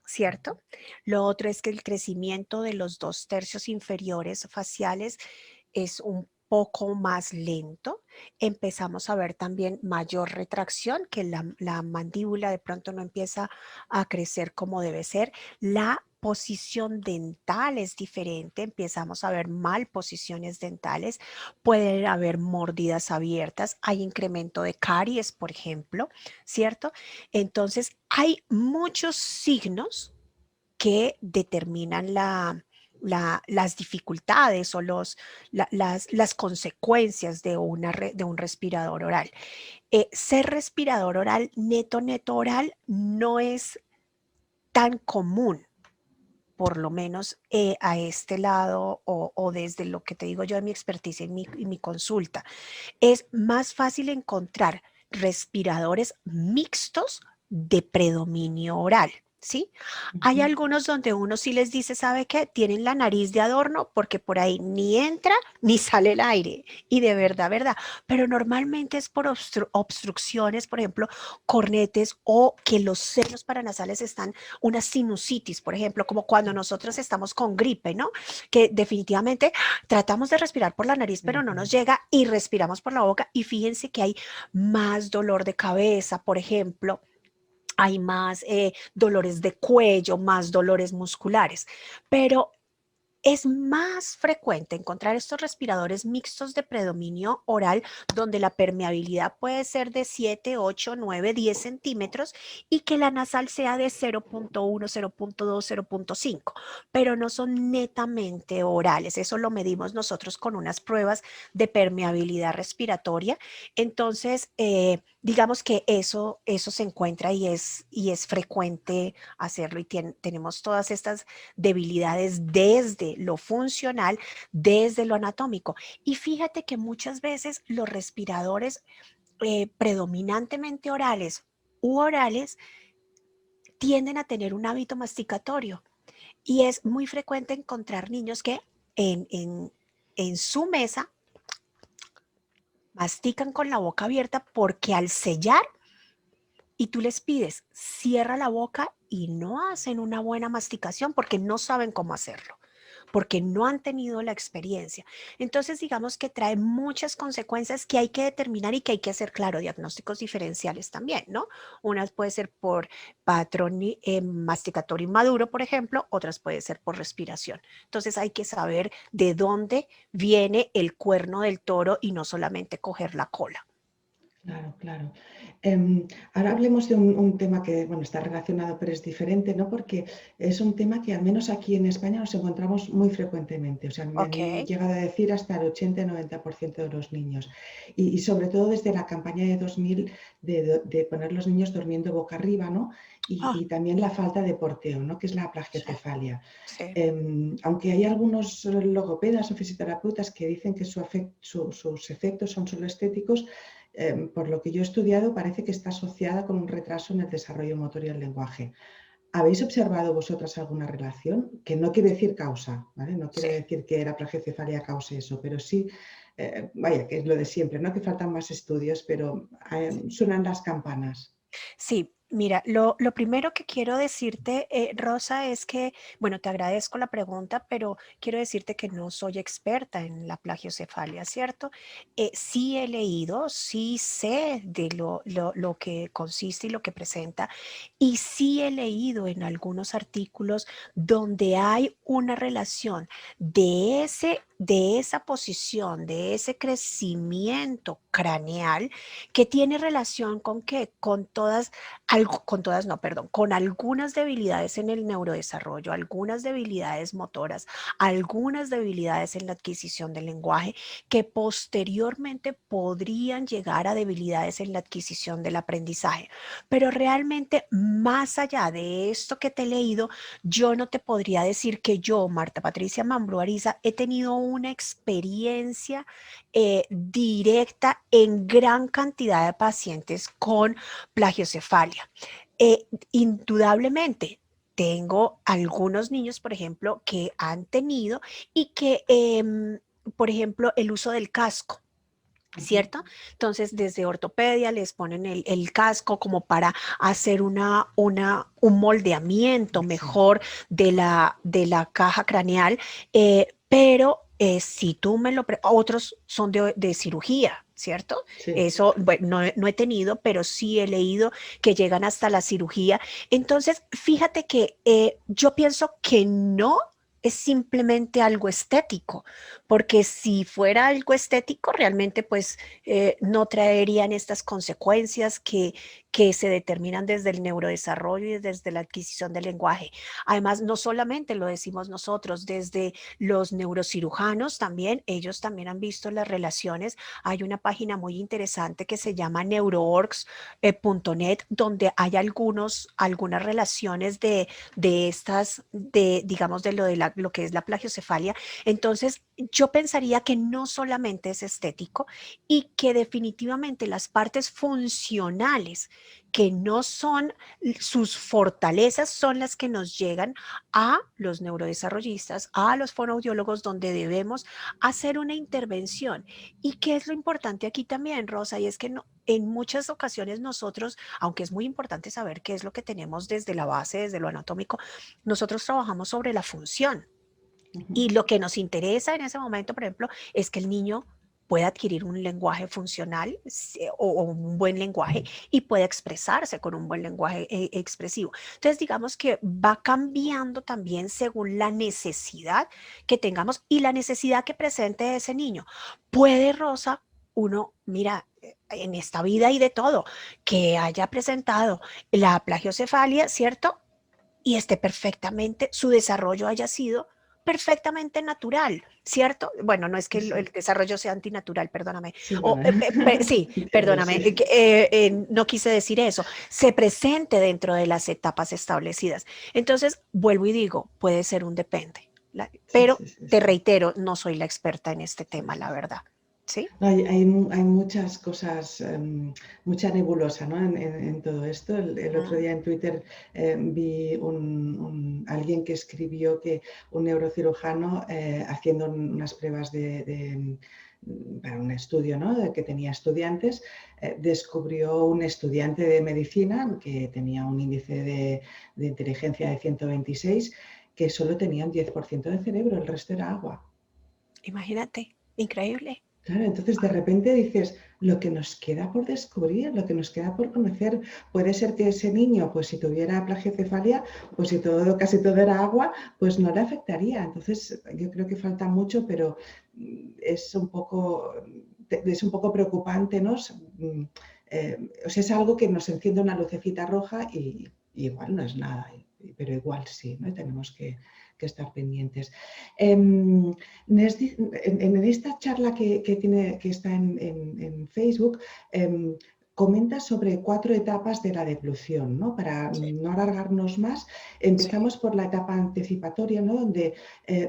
¿cierto? Lo otro es que el crecimiento de los 2/3 inferiores faciales es un poco más lento. Empezamos a ver también mayor retracción, que la mandíbula de pronto no empieza a crecer como debe ser. La posición dental es diferente, empezamos a ver mal posiciones dentales, pueden haber mordidas abiertas, hay incremento de caries, por ejemplo, ¿cierto? Entonces, hay muchos signos que determinan las dificultades o las consecuencias de, de un respirador oral. Ser respirador oral, neto oral, no es tan común, por lo menos a este lado o desde lo que te digo yo de mi experticia y mi consulta. Es más fácil encontrar respiradores mixtos de predominio oral, ¿sí? Hay Ujú. algunos donde uno sí les dice, ¿sabe qué? Tienen la nariz de adorno porque por ahí ni entra ni sale el aire. Y de verdad, verdad. Pero normalmente es por obstrucciones, por ejemplo, cornetes o que los senos paranasales están, una sinusitis, por ejemplo, como cuando nosotros estamos con gripe, ¿no? Que definitivamente tratamos de respirar por la nariz, pero no nos Ujú. llega y respiramos por la boca. Y fíjense que hay más dolor de cabeza, por ejemplo, hay más dolores de cuello, más dolores musculares, pero es más frecuente encontrar estos respiradores mixtos de predominio oral donde la permeabilidad puede ser de 7, 8, 9, 10 centímetros y que la nasal sea de 0.1, 0.2, 0.5, pero no son netamente orales. Eso lo medimos nosotros con unas pruebas de permeabilidad respiratoria. Entonces, digamos que eso se encuentra y es frecuente hacerlo y tenemos todas estas debilidades desde lo funcional, desde lo anatómico. Y fíjate que muchas veces los respiradores predominantemente orales u orales tienden a tener un hábito masticatorio y es muy frecuente encontrar niños que en, en, en su mesa mastican con la boca abierta porque al sellar y tú les pides, cierra la boca y no hacen una buena masticación porque no saben cómo hacerlo, porque no han tenido la experiencia. Entonces, digamos que trae muchas consecuencias que hay que determinar y que hay que hacer, claro, diagnósticos diferenciales también, ¿no? Unas puede ser por patrón masticatorio inmaduro, por ejemplo, otras puede ser por respiración. Entonces, hay que saber de dónde viene el cuerno del toro y no solamente coger la cola. Claro, claro. Ahora hablemos de un tema que, bueno, está relacionado, pero es diferente, ¿no? Porque es un tema que al menos aquí en España nos encontramos muy frecuentemente. O sea, me han Ok. llegado a decir hasta el 80-90% de los niños. Y sobre todo desde la campaña de 2000 de poner los niños durmiendo boca arriba, ¿no? Ah, Y también la falta de porteo, ¿no? Que es la sí, plagiocefalia. sí. Aunque hay algunos logopedas o fisioterapeutas que dicen que sus efectos son solo estéticos, por lo que yo he estudiado, parece que está asociada con un retraso en el desarrollo motor y el lenguaje. ¿Habéis observado vosotras alguna relación? Que no quiere decir causa, ¿vale? No quiere Sí, decir que la plagiocefalia cause eso, pero sí, vaya, que es lo de siempre, ¿no? Que faltan más estudios, pero suenan las campanas. sí. Mira, lo primero que quiero decirte, Rosa, es que, bueno, te agradezco la pregunta, pero quiero decirte que no soy experta en la plagiocefalia, ¿cierto? Sí he leído, sí sé de lo que consiste y lo que presenta, y sí he leído en algunos artículos donde hay una relación de esa posición, de ese crecimiento craneal que tiene relación con qué, con todas no, perdón, con algunas debilidades en el neurodesarrollo, algunas debilidades motoras, algunas debilidades en la adquisición del lenguaje que posteriormente podrían llegar a debilidades en la adquisición del aprendizaje. Pero realmente, más allá de esto que te he leído, yo no te podría decir que yo, Marta Patricia Mambrú Ariza, he tenido una experiencia directa en gran cantidad de pacientes con plagiocefalia. Indudablemente, tengo algunos niños, por ejemplo, que han tenido y que, por ejemplo, el uso del casco. Ujú. ¿Cierto? Entonces, desde ortopedia les ponen el casco como para hacer un moldeamiento Sí, mejor de la caja craneal, pero si tú me lo... Otros son de cirugía, ¿cierto? sí. Eso, bueno, no he tenido, pero sí he leído que llegan hasta la cirugía. Entonces, fíjate que yo pienso que no es simplemente algo estético, porque si fuera algo estético, realmente pues no traerían estas consecuencias que se determinan desde el neurodesarrollo y desde la adquisición del lenguaje. Además, no solamente lo decimos nosotros, desde los neurocirujanos también, ellos también han visto las relaciones. Hay una página muy interesante que se llama neuroorgs.net, donde hay algunas relaciones de estas, digamos, lo que es la plagiocefalia. Entonces, yo pensaría que no solamente es estético y que definitivamente las partes funcionales que no son sus fortalezas son las que nos llegan a los neurodesarrollistas, a los fonoaudiólogos, donde debemos hacer una intervención. ¿Y qué es lo importante aquí también, Rosa? Y es que no, en muchas ocasiones nosotros, aunque es muy importante saber qué es lo que tenemos desde la base, desde lo anatómico, nosotros trabajamos sobre la función. Ujú. Y lo que nos interesa en ese momento, por ejemplo, es que el niño puede adquirir un lenguaje funcional o un buen lenguaje y puede expresarse con un buen lenguaje expresivo. Entonces, digamos que va cambiando también según la necesidad que tengamos y la necesidad que presente ese niño. Puede, Rosa, uno, mira, en esta vida hay de todo, que haya presentado la plagiocefalia, ¿cierto? Y esté perfectamente, su desarrollo haya sido perfectamente natural, ¿cierto? Bueno, no es que Sí, el sí. desarrollo sea antinatural, perdóname. Sí, O, bueno, sí, entiendo, perdóname, sí. no quise decir eso. Se presente dentro de las etapas establecidas. Entonces, vuelvo y digo, puede ser un depende. Sí, Pero sí, sí, te sí. reitero, no soy la experta en este Sí, tema, sí, la sí. verdad. ¿Sí? No, hay muchas cosas, mucha nebulosa, ¿no? En todo esto. El otro Mm, día en Twitter vi alguien que escribió que un neurocirujano haciendo unas pruebas para un estudio, ¿no? Que tenía estudiantes, descubrió un estudiante de medicina que tenía un índice de inteligencia de 126 que solo tenía un 10% de cerebro, el resto era agua. imagínate, increíble. Claro, entonces de repente dices, lo que nos queda por descubrir, lo que nos queda por conocer, puede ser que ese niño, pues si tuviera plagiocefalia, pues si todo, casi todo era agua, pues no le afectaría. Entonces yo creo que falta mucho, pero es un poco preocupante, ¿no? O sea, es algo que nos enciende una lucecita roja y igual no es nada, pero igual sí, ¿no? Y tenemos que estar pendientes. En esta charla que está en Facebook, comenta sobre 4 etapas de la deglución, ¿no? Para Sí, no alargarnos más, sí. empezamos por la etapa anticipatoria, ¿no? Donde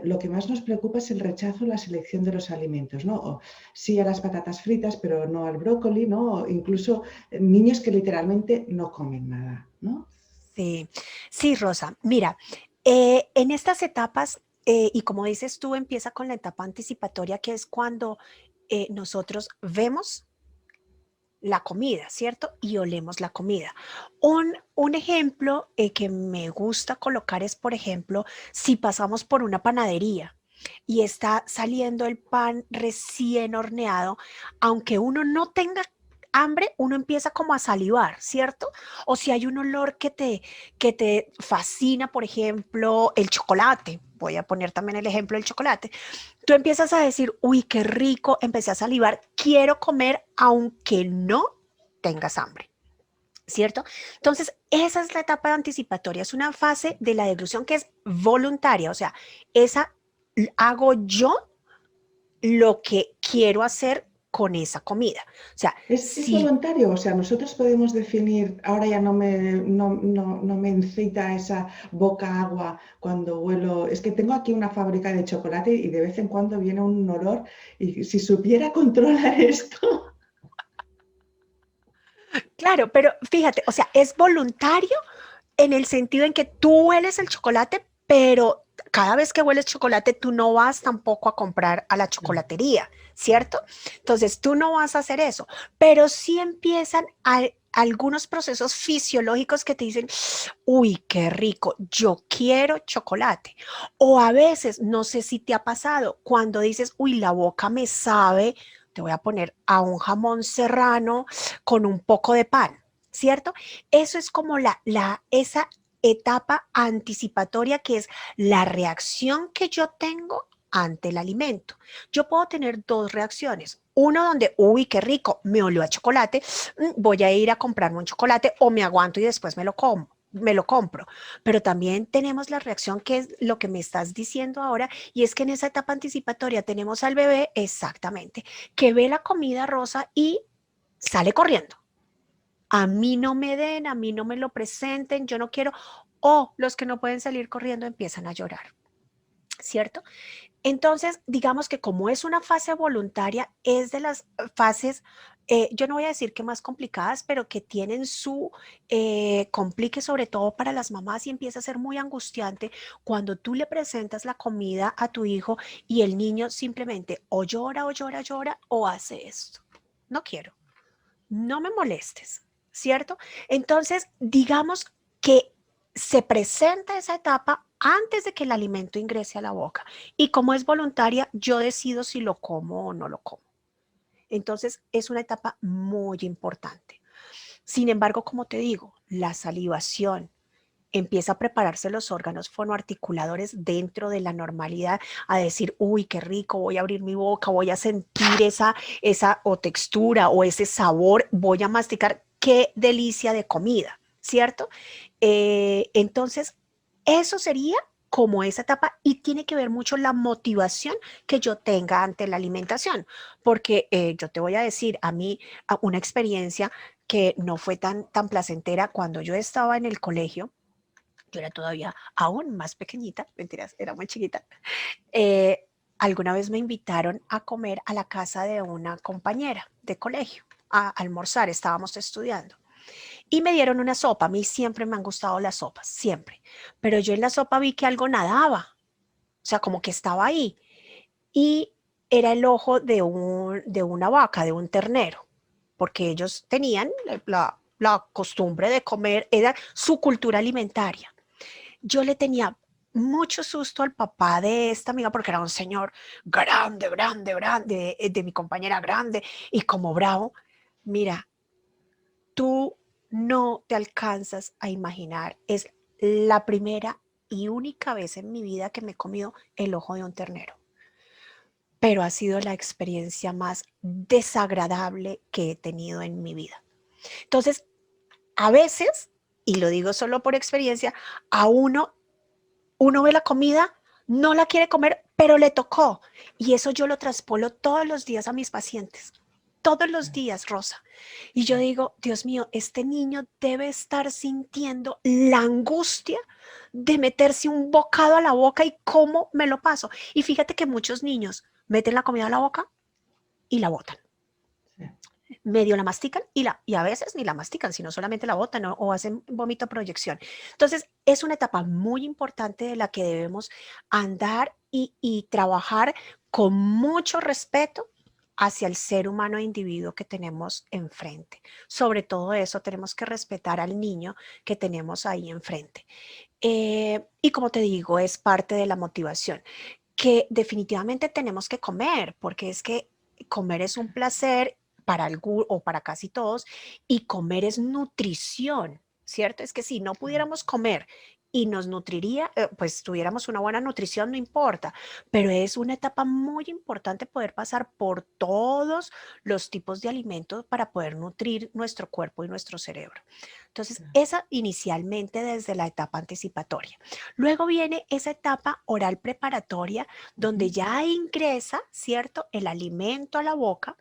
lo que más nos preocupa es el rechazo a la selección de los alimentos, ¿no? O sí a las patatas fritas, pero no al brócoli, ¿no? O incluso niños que literalmente no comen nada, ¿no? Sí, sí, Rosa. Mira, en estas etapas, y como dices tú, empieza con la etapa anticipatoria, que es cuando nosotros vemos la comida, ¿cierto? Y olemos la comida. Un ejemplo que me gusta colocar es, por ejemplo, si pasamos por una panadería y está saliendo el pan recién horneado, aunque uno no tenga hambre, uno empieza como a salivar, ¿cierto? O si hay un olor que te fascina, por ejemplo, el chocolate. Voy a poner también el ejemplo del chocolate. Tú empiezas a decir, uy, qué rico, empecé a salivar, quiero comer aunque no tengas hambre, ¿cierto? Entonces, esa es la etapa anticipatoria, es una fase de la deglución que es voluntaria, o sea, esa hago yo lo que quiero hacer con esa comida. O sea, Es si voluntario, o sea, nosotros podemos definir, ahora ya no me incita esa boca agua cuando huelo, es que tengo aquí una fábrica de chocolate y de vez en cuando viene un olor y si supiera controlar esto, claro, pero fíjate, o sea, es voluntario en el sentido en que tú hueles el chocolate, pero cada vez que hueles chocolate, tú no vas tampoco a comprar a la chocolatería, ¿cierto? Entonces, tú no vas a hacer eso, pero sí empiezan algunos procesos fisiológicos que te dicen, uy, qué rico, yo quiero chocolate. O a veces, no sé si te ha pasado, cuando dices, uy, la boca me sabe, te voy a poner a un jamón serrano con un poco de pan, ¿cierto? Eso es como esa etapa anticipatoria que es la reacción que yo tengo ante el alimento. Yo puedo tener dos reacciones. Uno donde, uy, qué rico, me olió a chocolate, voy a ir a comprarme un chocolate o me aguanto y después me lo compro. Pero también tenemos la reacción que es lo que me estás diciendo ahora y es que en esa etapa anticipatoria tenemos al bebé exactamente que ve la comida rosa y sale corriendo. A mí no me den, a mí no me lo presenten, yo no quiero. O los que no pueden salir corriendo empiezan a llorar, ¿cierto? Entonces, digamos que como es una fase voluntaria, es de las fases, yo no voy a decir que más complicadas, pero que tienen su complique sobre todo para las mamás y empieza a ser muy angustiante cuando tú le presentas la comida a tu hijo y el niño simplemente o llora o llora, llora o hace esto. No quiero, no me molestes, ¿cierto? Entonces, digamos que se presenta esa etapa antes de que el alimento ingrese a la boca. Y como es voluntaria, yo decido si lo como o no lo como. Entonces, es una etapa muy importante. Sin embargo, como te digo, la salivación empieza a prepararse los órganos fonoarticuladores dentro de la normalidad, a decir, uy, qué rico, voy a abrir mi boca, voy a sentir esa o textura o ese sabor, voy a masticar, qué delicia de comida, ¿cierto? Entonces, eso sería como esa etapa y tiene que ver mucho la motivación que yo tenga ante la alimentación, porque yo te voy a decir, a mí una experiencia que no fue tan placentera cuando yo estaba en el colegio. Yo era todavía aún más pequeñita, mentiras, era muy chiquita. Eh, Alguna vez me invitaron a comer a la casa de una compañera de colegio, a almorzar, estábamos estudiando. Y me dieron una sopa, a mí siempre me han gustado las sopas, siempre. Pero yo en la sopa vi que algo nadaba, o sea, como que estaba ahí. Y era el ojo de una vaca, de un ternero, porque ellos tenían la costumbre de comer, era su cultura alimentaria. Yo le tenía mucho susto al papá de esta amiga porque era un señor grande, grande, grande, de mi compañera grande y como bravo. Mira, tú no te alcanzas a imaginar. Es la primera y única vez en mi vida que me he comido el ojo de un ternero, pero ha sido la experiencia más desagradable que he tenido en mi vida. Entonces, a veces, y lo digo solo por experiencia, a uno ve la comida, no la quiere comer, pero le tocó. Y eso yo lo traspolo todos los días a mis pacientes. Todos los días, Rosa. Y yo digo, Dios mío, este niño debe estar sintiendo la angustia de meterse un bocado a la boca y cómo me lo paso. Y fíjate que muchos niños meten la comida a la boca y la botan. Medio la mastican y a veces ni la mastican, sino solamente la botan, ¿no? O hacen vómito proyección. Entonces, es una etapa muy importante de la que debemos andar y trabajar con mucho respeto hacia el ser humano e individuo que tenemos enfrente. Sobre todo eso, tenemos que respetar al niño que tenemos ahí enfrente. Y como te digo, es parte de la motivación, que definitivamente tenemos que comer, porque es que comer es un placer para algunos o para casi todos, y comer es nutrición, ¿cierto? Es que si no pudiéramos comer y nos nutriría, pues tuviéramos una buena nutrición, no importa, pero es una etapa muy importante poder pasar por todos los tipos de alimentos para poder nutrir nuestro cuerpo y nuestro cerebro. Entonces, esa inicialmente desde la etapa anticipatoria. Luego viene esa etapa oral preparatoria, donde ya ingresa, ¿cierto?, el alimento a la boca.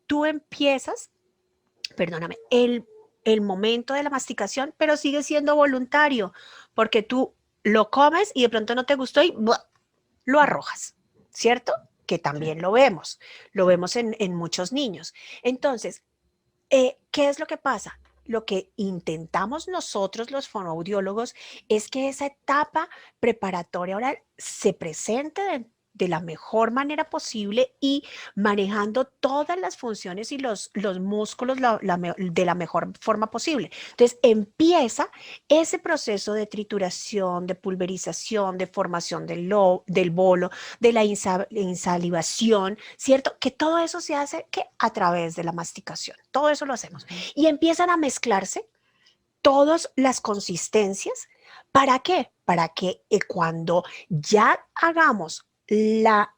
Tú empiezas, perdóname, el momento de la masticación, pero sigue siendo voluntario, porque tú lo comes y de pronto no te gustó y ¡buah!, lo arrojas, ¿cierto? Que también lo vemos en muchos niños. Entonces, ¿qué es lo que pasa? Lo que intentamos nosotros los fonoaudiólogos es que esa etapa preparatoria oral se presente de la mejor manera posible y manejando todas las funciones y los músculos de la mejor forma posible. Entonces empieza ese proceso de trituración, de pulverización, de formación del bolo, de la insalivación, ¿cierto? Que todo eso se hace que a través de la masticación. Todo eso lo hacemos. Y empiezan a mezclarse todas las consistencias. ¿Para qué? Para que cuando ya hagamos la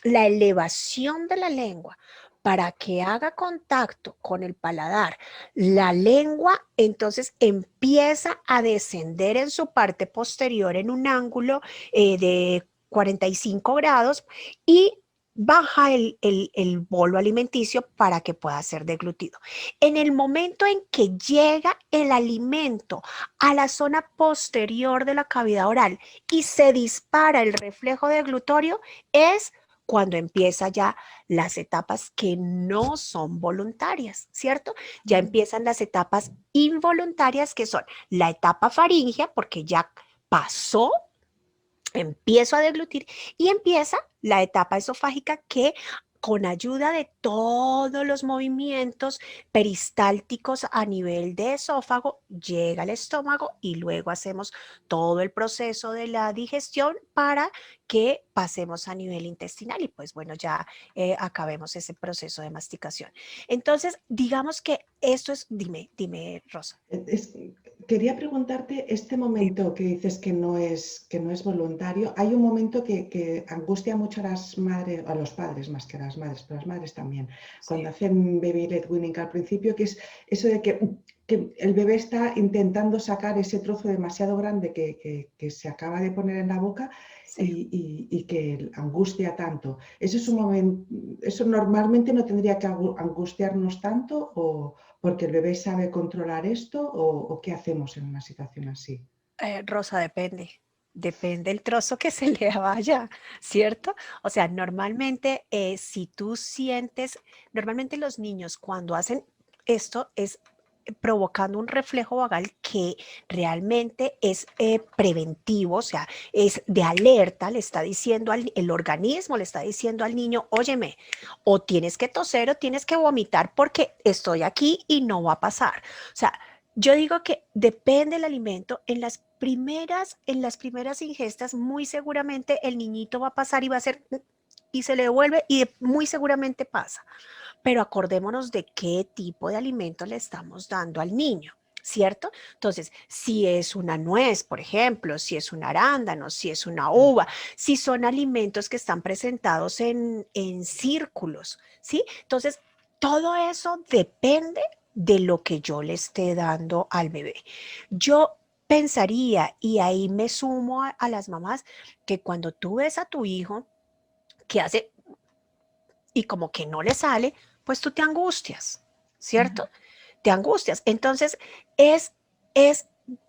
elevación de la lengua, para que haga contacto con el paladar, la lengua entonces empieza a descender en su parte posterior en un ángulo de 45 grados y baja el bolo alimenticio para que pueda ser deglutido. En el momento en que llega el alimento a la zona posterior de la cavidad oral y se dispara el reflejo deglutorio, es cuando empieza ya las etapas que no son voluntarias, ¿cierto? Ya empiezan las etapas involuntarias, que son la etapa faríngea, porque ya pasó, empiezo a deglutir, y empieza la etapa esofágica, que con ayuda de todos los movimientos peristálticos a nivel de esófago, llega al estómago y luego hacemos todo el proceso de la digestión para que pasemos a nivel intestinal y pues bueno, ya acabemos ese proceso de masticación. Entonces, digamos que esto es, dime, Rosa. Es- Quería preguntarte, este momento que dices que no es voluntario, hay un momento que angustia mucho a las madres, a los padres más que a las madres, pero a las madres también, Sí. cuando hacen baby led weaning al principio, que es eso de que el bebé está intentando sacar ese trozo demasiado grande que se acaba de poner en la boca Sí, y que angustia tanto. Eso es un sí. momento, eso normalmente no tendría que angustiarnos tanto o porque el bebé sabe controlar esto o qué hacemos en una situación así. Rosa, depende el trozo que se le vaya, ¿cierto? O sea, normalmente si tú sientes, normalmente los niños cuando hacen esto es provocando un reflejo vagal que realmente es preventivo, o sea, es de alerta, le está diciendo el organismo, le está diciendo al niño, óyeme, o tienes que toser o tienes que vomitar porque estoy aquí y no va a pasar. O sea, yo digo que depende del alimento. En las primeras ingestas, muy seguramente el niñito va a pasar y va a hacer y se le devuelve y muy seguramente pasa. Pero acordémonos de qué tipo de alimento le estamos dando al niño. ¿Cierto? Entonces, si es una nuez, por ejemplo, si es un arándano, si es una uva, si son alimentos que están presentados en círculos, ¿sí? Entonces, todo eso depende de lo que yo le esté dando al bebé. Yo pensaría, y ahí me sumo a las mamás, que cuando tú ves a tu hijo que hace y como que no le sale, pues tú te angustias, ¿cierto? Te angustias. Entonces, es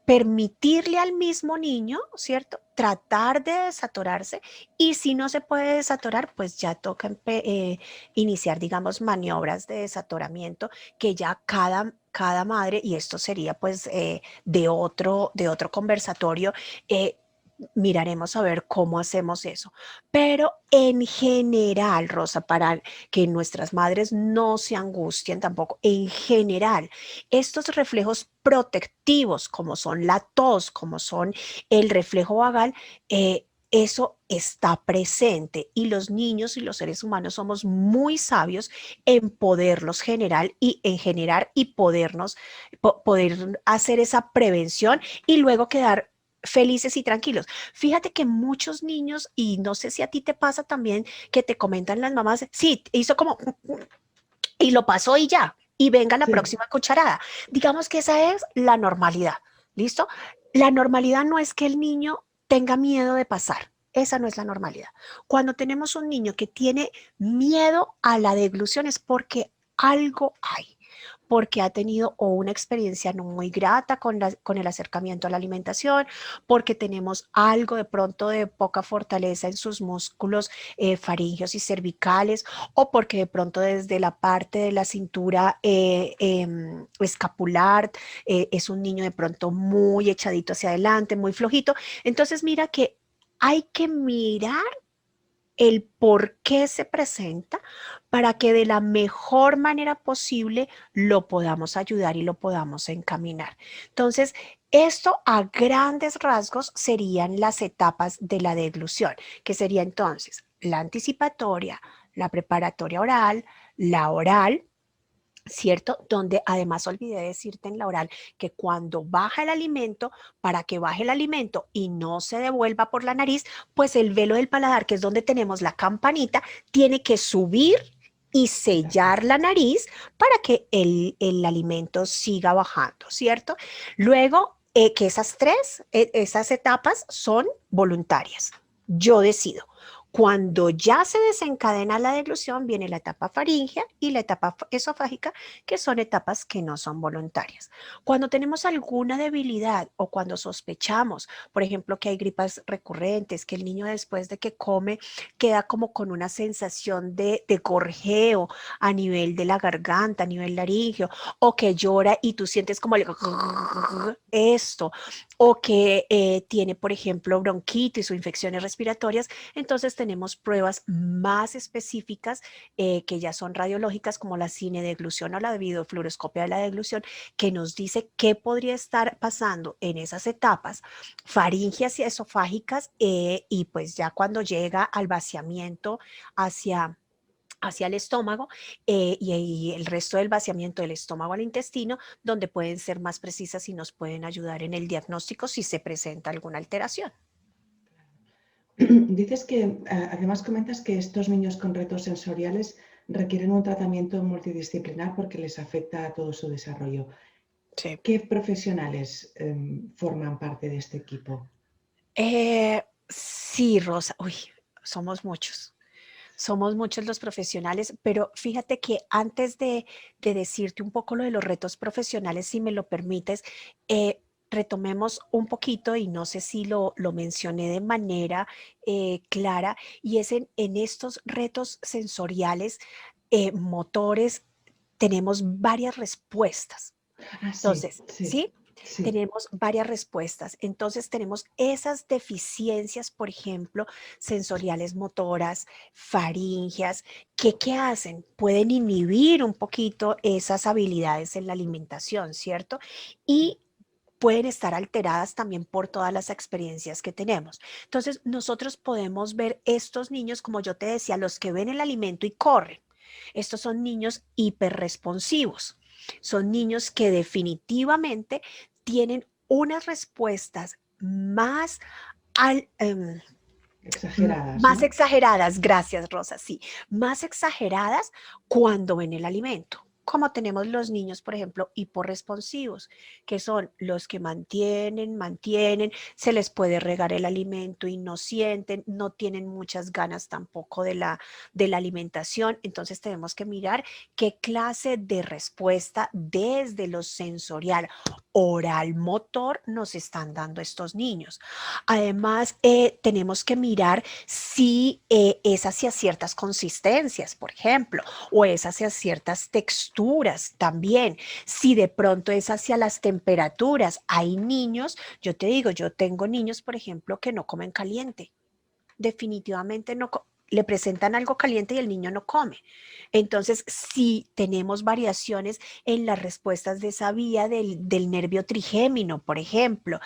permitirle al mismo niño, ¿cierto? Tratar de desatorarse y si no se puede desatorar, pues ya toca iniciar, digamos, maniobras de desatoramiento que ya cada madre, y esto sería pues de otro conversatorio, miraremos a ver cómo hacemos eso. Pero en general, Rosa, para que nuestras madres no se angustien tampoco, en general, estos reflejos protectivos, como son la tos, como son el reflejo vagal, eso está presente y los niños y los seres humanos somos muy sabios en poderlos generar y en generar y poder hacer esa prevención y luego quedar felices y tranquilos. Fíjate que muchos niños, y no sé si a ti te pasa también, que te comentan las mamás, sí, hizo como, y lo pasó y ya, y venga la Sí, próxima cucharada. Digamos que esa es la normalidad, ¿listo? La normalidad no es que el niño tenga miedo de pasar. Esa no es la normalidad. Cuando tenemos un niño que tiene miedo a la deglución es porque algo hay, porque ha tenido o una experiencia no muy grata con el acercamiento a la alimentación, porque tenemos algo de pronto de poca fortaleza en sus músculos faríngeos y cervicales, o porque de pronto desde la parte de la cintura escapular es un niño de pronto muy echadito hacia adelante, muy flojito. Entonces mira que hay que mirar el por qué se presenta para que de la mejor manera posible lo podamos ayudar y lo podamos encaminar. Entonces, esto a grandes rasgos serían las etapas de la deglución, que sería entonces la anticipatoria, la preparatoria oral, la oral, ¿cierto? Donde además olvidé decirte en la oral que cuando baja el alimento, para que baje el alimento y no se devuelva por la nariz, pues el velo del paladar, que es donde tenemos la campanita, tiene que subir y sellar la nariz para que el alimento siga bajando, ¿cierto? Luego, que esas etapas son voluntarias. Yo decido. Cuando ya se desencadena la deglución, viene la etapa faríngea y la etapa esofágica, que son etapas que no son voluntarias. Cuando tenemos alguna debilidad o cuando sospechamos, por ejemplo, que hay gripas recurrentes, que el niño después de que come queda como con una sensación de gorjeo a nivel de la garganta, a nivel laringio, o que llora y tú sientes como o que tiene, por ejemplo, bronquitis o infecciones respiratorias, entonces tenemos pruebas más específicas que ya son radiológicas, como la cinedeglución o la videofluoroscopia de la deglución, que nos dice qué podría estar pasando en esas etapas faríngeas y esofágicas, y pues ya cuando llega al vaciamiento hacia el estómago, y el resto del vaciamiento del estómago al intestino, donde pueden ser más precisas y nos pueden ayudar en el diagnóstico si se presenta alguna alteración. Dices que, además comentas que estos niños con retos sensoriales requieren un tratamiento multidisciplinar porque les afecta a todo su desarrollo. Sí. ¿Qué profesionales forman parte de este equipo? Sí, Rosa. Uy, somos muchos. Somos muchos los profesionales, pero fíjate que antes de decirte un poco lo de los retos profesionales, si me lo permites, retomemos un poquito, y no sé si lo mencioné de manera clara, y es en estos retos sensoriales, motores, tenemos varias respuestas. Ah, sí, Entonces, sí, ¿sí? sí. Tenemos varias respuestas. Entonces, tenemos esas deficiencias, por ejemplo, sensoriales motoras, faríngeas, que ¿qué hacen? Pueden inhibir un poquito esas habilidades en la alimentación, ¿cierto? Y pueden estar alteradas también por todas las experiencias que tenemos. Entonces, nosotros podemos ver estos niños, como yo te decía, los que ven el alimento y corren. Estos son niños hiperresponsivos. Son niños que definitivamente tienen unas respuestas más, al, Exageradas, más ¿no? exageradas, gracias Rosa, sí, más exageradas cuando ven el alimento. Como tenemos los niños, por ejemplo, hiporresponsivos, que son los que mantienen, se les puede regar el alimento y no sienten, no tienen muchas ganas tampoco de la alimentación. Entonces tenemos que mirar qué clase de respuesta desde lo sensorial, oral, motor nos están dando estos niños. Además, tenemos que mirar si es hacia ciertas consistencias, por ejemplo, o es hacia ciertas texturas también. Si de pronto es hacia las temperaturas. Hay niños, yo te digo, yo tengo niños, por ejemplo, que no comen caliente. Definitivamente no, le presentan algo caliente y el niño no come. Entonces, si tenemos variaciones en las respuestas de esa vía del nervio trigémino, por ejemplo,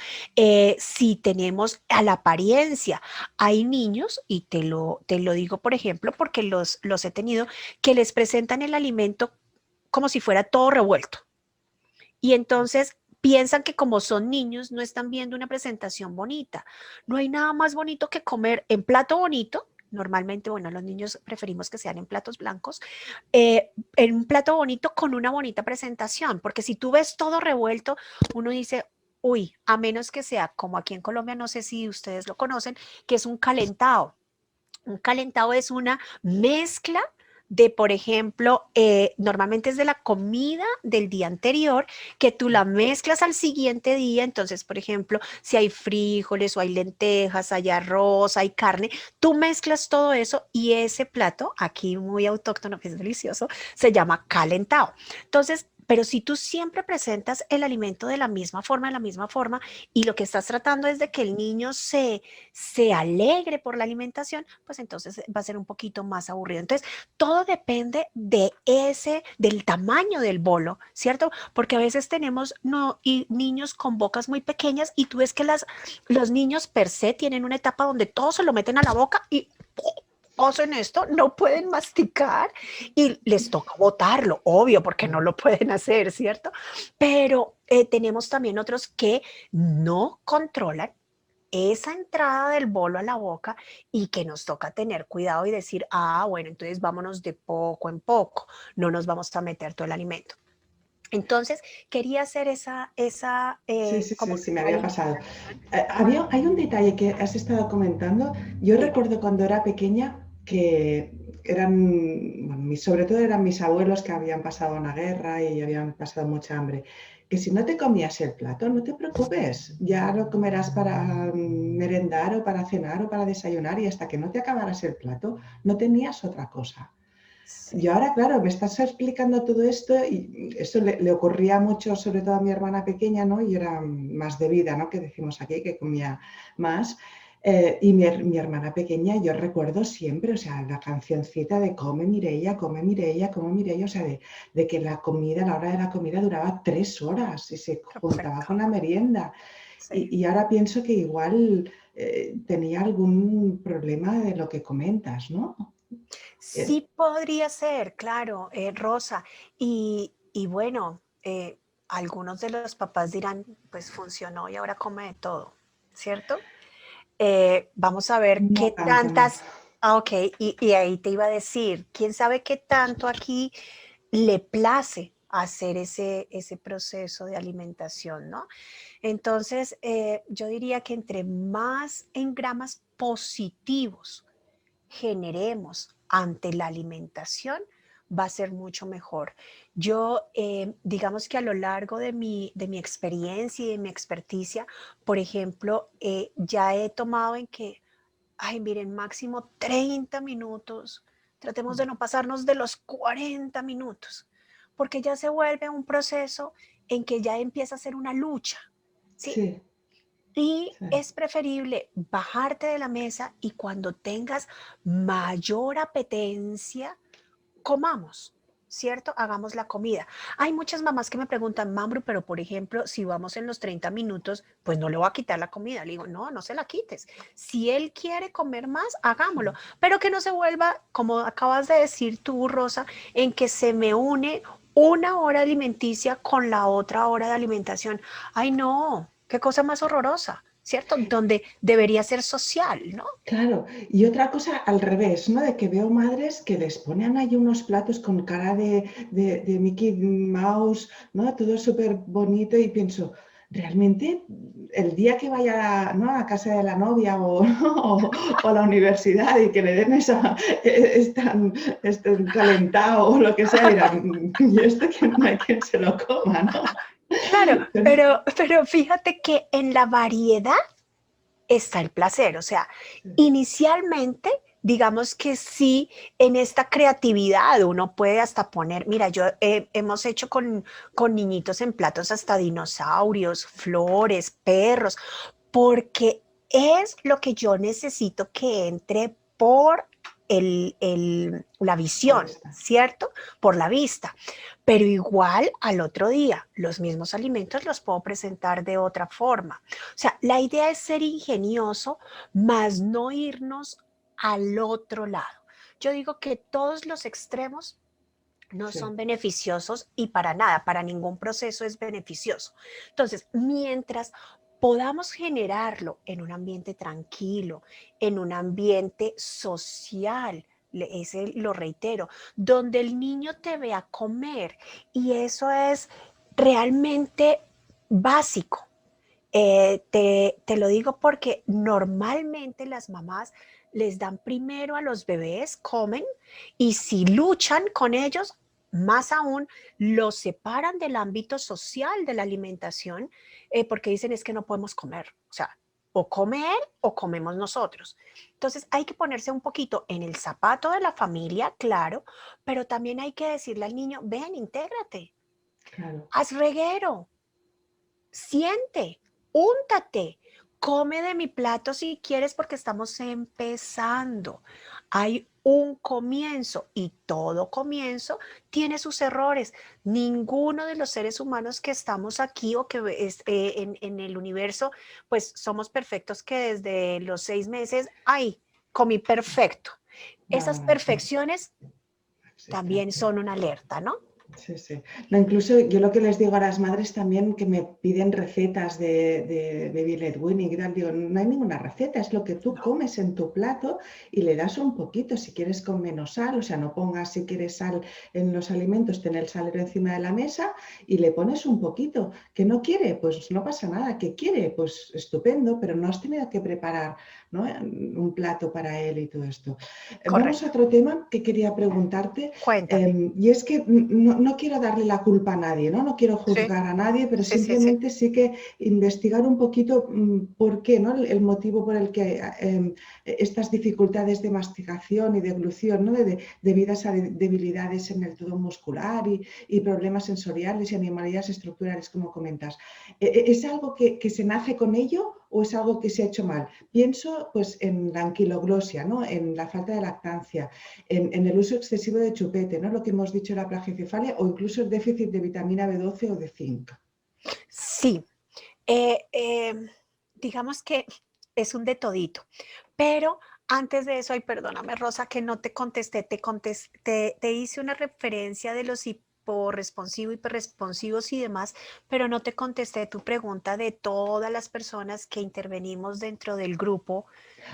si tenemos a la apariencia, hay niños, y te lo digo, por ejemplo, porque los he tenido, que les presentan el alimento como si fuera todo revuelto. Y entonces piensan que como son niños no están viendo una presentación bonita. No hay nada más bonito que comer en plato bonito. Normalmente, bueno, los niños preferimos que sean en platos blancos, en un plato bonito con una bonita presentación, porque si tú ves todo revuelto, uno dice, uy, a menos que sea como aquí en Colombia, no sé si ustedes lo conocen, que es un calentado. Un calentado es una mezcla de, por ejemplo, normalmente es de la comida del día anterior, que tú la mezclas al siguiente día. Entonces, por ejemplo, si hay frijoles o hay lentejas, hay arroz, hay carne, tú mezclas todo eso y ese plato, aquí muy autóctono, que es delicioso, se llama calentado. Entonces, pero si tú siempre presentas el alimento de la misma forma, y lo que estás tratando es de que el niño se alegre por la alimentación, pues entonces va a ser un poquito más aburrido. Entonces, todo depende del tamaño del bolo, ¿cierto? Porque a veces tenemos y niños con bocas muy pequeñas, y tú ves que los niños per se tienen una etapa donde todo se lo meten a la boca y hacen esto, no pueden masticar y les toca botarlo, obvio, porque no lo pueden hacer, ¿cierto? Pero tenemos también otros que no controlan esa entrada del bolo a la boca, y que nos toca tener cuidado y decir, bueno, entonces vámonos de poco en poco, no nos vamos a meter todo el alimento. Entonces, quería hacer Sí, sí, sí, como sí, me primera había pasado. limitación. Hay un detalle que has estado comentando. Yo Dime. recuerdo cuando era pequeña que eran, bueno, sobre todo eran mis abuelos que habían pasado una guerra y habían pasado mucha hambre. Que si no te comías el plato, no te preocupes, ya lo comerás para merendar o para cenar o para desayunar, y hasta que no te acabaras el plato, no tenías otra cosa. Y Sí. ahora, claro, me estás explicando todo esto y eso le ocurría mucho, sobre todo a mi hermana pequeña, ¿no? Y era más de vida, ¿no? Que decimos aquí, que comía más. Y mi hermana pequeña, yo recuerdo siempre, o sea, la cancioncita de come Mireia, come Mireia, come Mireia, o sea, de que la comida, la hora de la comida duraba 3 horas y se juntaba Perfecto. con la merienda. Sí. Y ahora pienso que igual tenía algún problema de lo que comentas, ¿no? Eh, Sí podría ser, claro, Rosa. Y bueno, algunos de los papás dirán, pues funcionó y ahora come de todo, ¿cierto? Vamos a ver no qué tanto, no. tantas, ok, y ahí te iba a decir, quién sabe qué tanto aquí le place hacer ese proceso de alimentación, ¿no? Entonces, yo diría que entre más engramas positivos generemos ante la alimentación, va a ser mucho mejor. Yo, digamos que a lo largo de mi experiencia y de mi experticia, por ejemplo, ya he tomado en que, ay, miren, máximo 30 minutos, tratemos de no pasarnos de los 40 minutos, porque ya se vuelve un proceso en que ya empieza a ser una lucha, ¿sí? Sí, Y sí, es preferible bajarte de la mesa y cuando tengas mayor apetencia, comamos, ¿cierto? Hagamos la comida. Hay muchas mamás que me preguntan, Mambru, pero por ejemplo, si vamos en los 30 minutos, pues no le voy a quitar la comida. Le digo, no, no se la quites. Si él quiere comer más, hagámoslo, sí. pero que no se vuelva, como acabas de decir tú, Rosa, en que se me une una hora alimenticia con la otra hora de alimentación. Ay, no, qué cosa más horrorosa, ¿cierto? Donde debería ser social, ¿no? Claro, y otra cosa al revés, ¿no? De que veo madres que les ponen ahí unos platos con cara de Mickey Mouse, ¿no? Todo súper bonito y pienso, realmente el día que vaya, ¿no? A casa de la novia o, o a la universidad y que le den esa, es tan calentado o lo que sea, dirán, y esto que no hay quien se lo coma, ¿no? Claro, pero fíjate que en la variedad está el placer. O sea, inicialmente, digamos que sí, en esta creatividad uno puede hasta poner, mira, yo hemos hecho con niñitos en platos hasta dinosaurios, flores, perros, porque es lo que yo necesito que entre por la Ahí visión, está. ¿cierto? Por la vista. Pero igual al otro día, los mismos alimentos los puedo presentar de otra forma. O sea, la idea es ser ingenioso, más no irnos al otro lado. Yo digo que todos los extremos no Sí, son beneficiosos y para nada, para ningún proceso es beneficioso. Entonces, mientras podamos generarlo en un ambiente tranquilo, en un ambiente social, ese lo reitero, donde el niño te vea comer y eso es realmente básico. Te lo digo porque normalmente las mamás les dan primero a los bebés, comen, y si luchan con ellos, más aún, los separan del ámbito social de la alimentación, porque dicen es que no podemos comer. O sea, o come él o comemos nosotros. Entonces hay que ponerse un poquito en el zapato de la familia, claro, pero también hay que decirle al niño, ven, intégrate, claro. haz reguero, siente, úntate, come de mi plato si quieres porque estamos empezando. Hay un comienzo y todo comienzo tiene sus errores. Ninguno de los seres humanos que estamos aquí o que en el universo, pues somos perfectos que desde los 6 meses, ay, comí perfecto. No, Esas no, no perfecciones existen. también son una alerta, ¿no? Sí, sí. No, incluso yo lo que les digo a las madres también que me piden recetas de baby led weaning y tal, digo, no hay ninguna receta, es lo que tú No, comes en tu plato y le das un poquito, si quieres con menos sal, o sea, no pongas si quieres sal en los alimentos, ten el salero encima de la mesa y le pones un poquito. ¿Que no quiere? Pues no pasa nada. ¿Que quiere? Pues estupendo, pero no has tenido que preparar, ¿no? Un plato para él y todo esto. Vamos a correcto. otro tema que quería preguntarte. Cuéntame. Y es que no quiero darle la culpa a nadie, ¿no? No quiero Sí, juzgar a nadie, pero sí, sí, sí. simplemente sí que investigar un poquito por qué, ¿no? El motivo por el que estas dificultades de masticación y deglución, ¿no? Debidas a debilidades en el tubo muscular y problemas sensoriales y anomalías estructurales, como comentas. ¿Es algo que se nace con ello o es algo que se ha hecho mal? Pienso pues en la anquiloglosia, ¿no? En la falta de lactancia, en el uso excesivo de chupete, ¿no? Lo que hemos dicho, la plagicefalia o incluso el déficit de vitamina B12 o de zinc. Sí, eh, em, digamos que es un de todito, pero antes de eso, ay, perdóname, Rosa, que no te contesté, te hice una referencia de los hiporresponsivos, hiperresponsivos y demás, pero no te contesté tu pregunta de todas las personas que intervenimos dentro del grupo,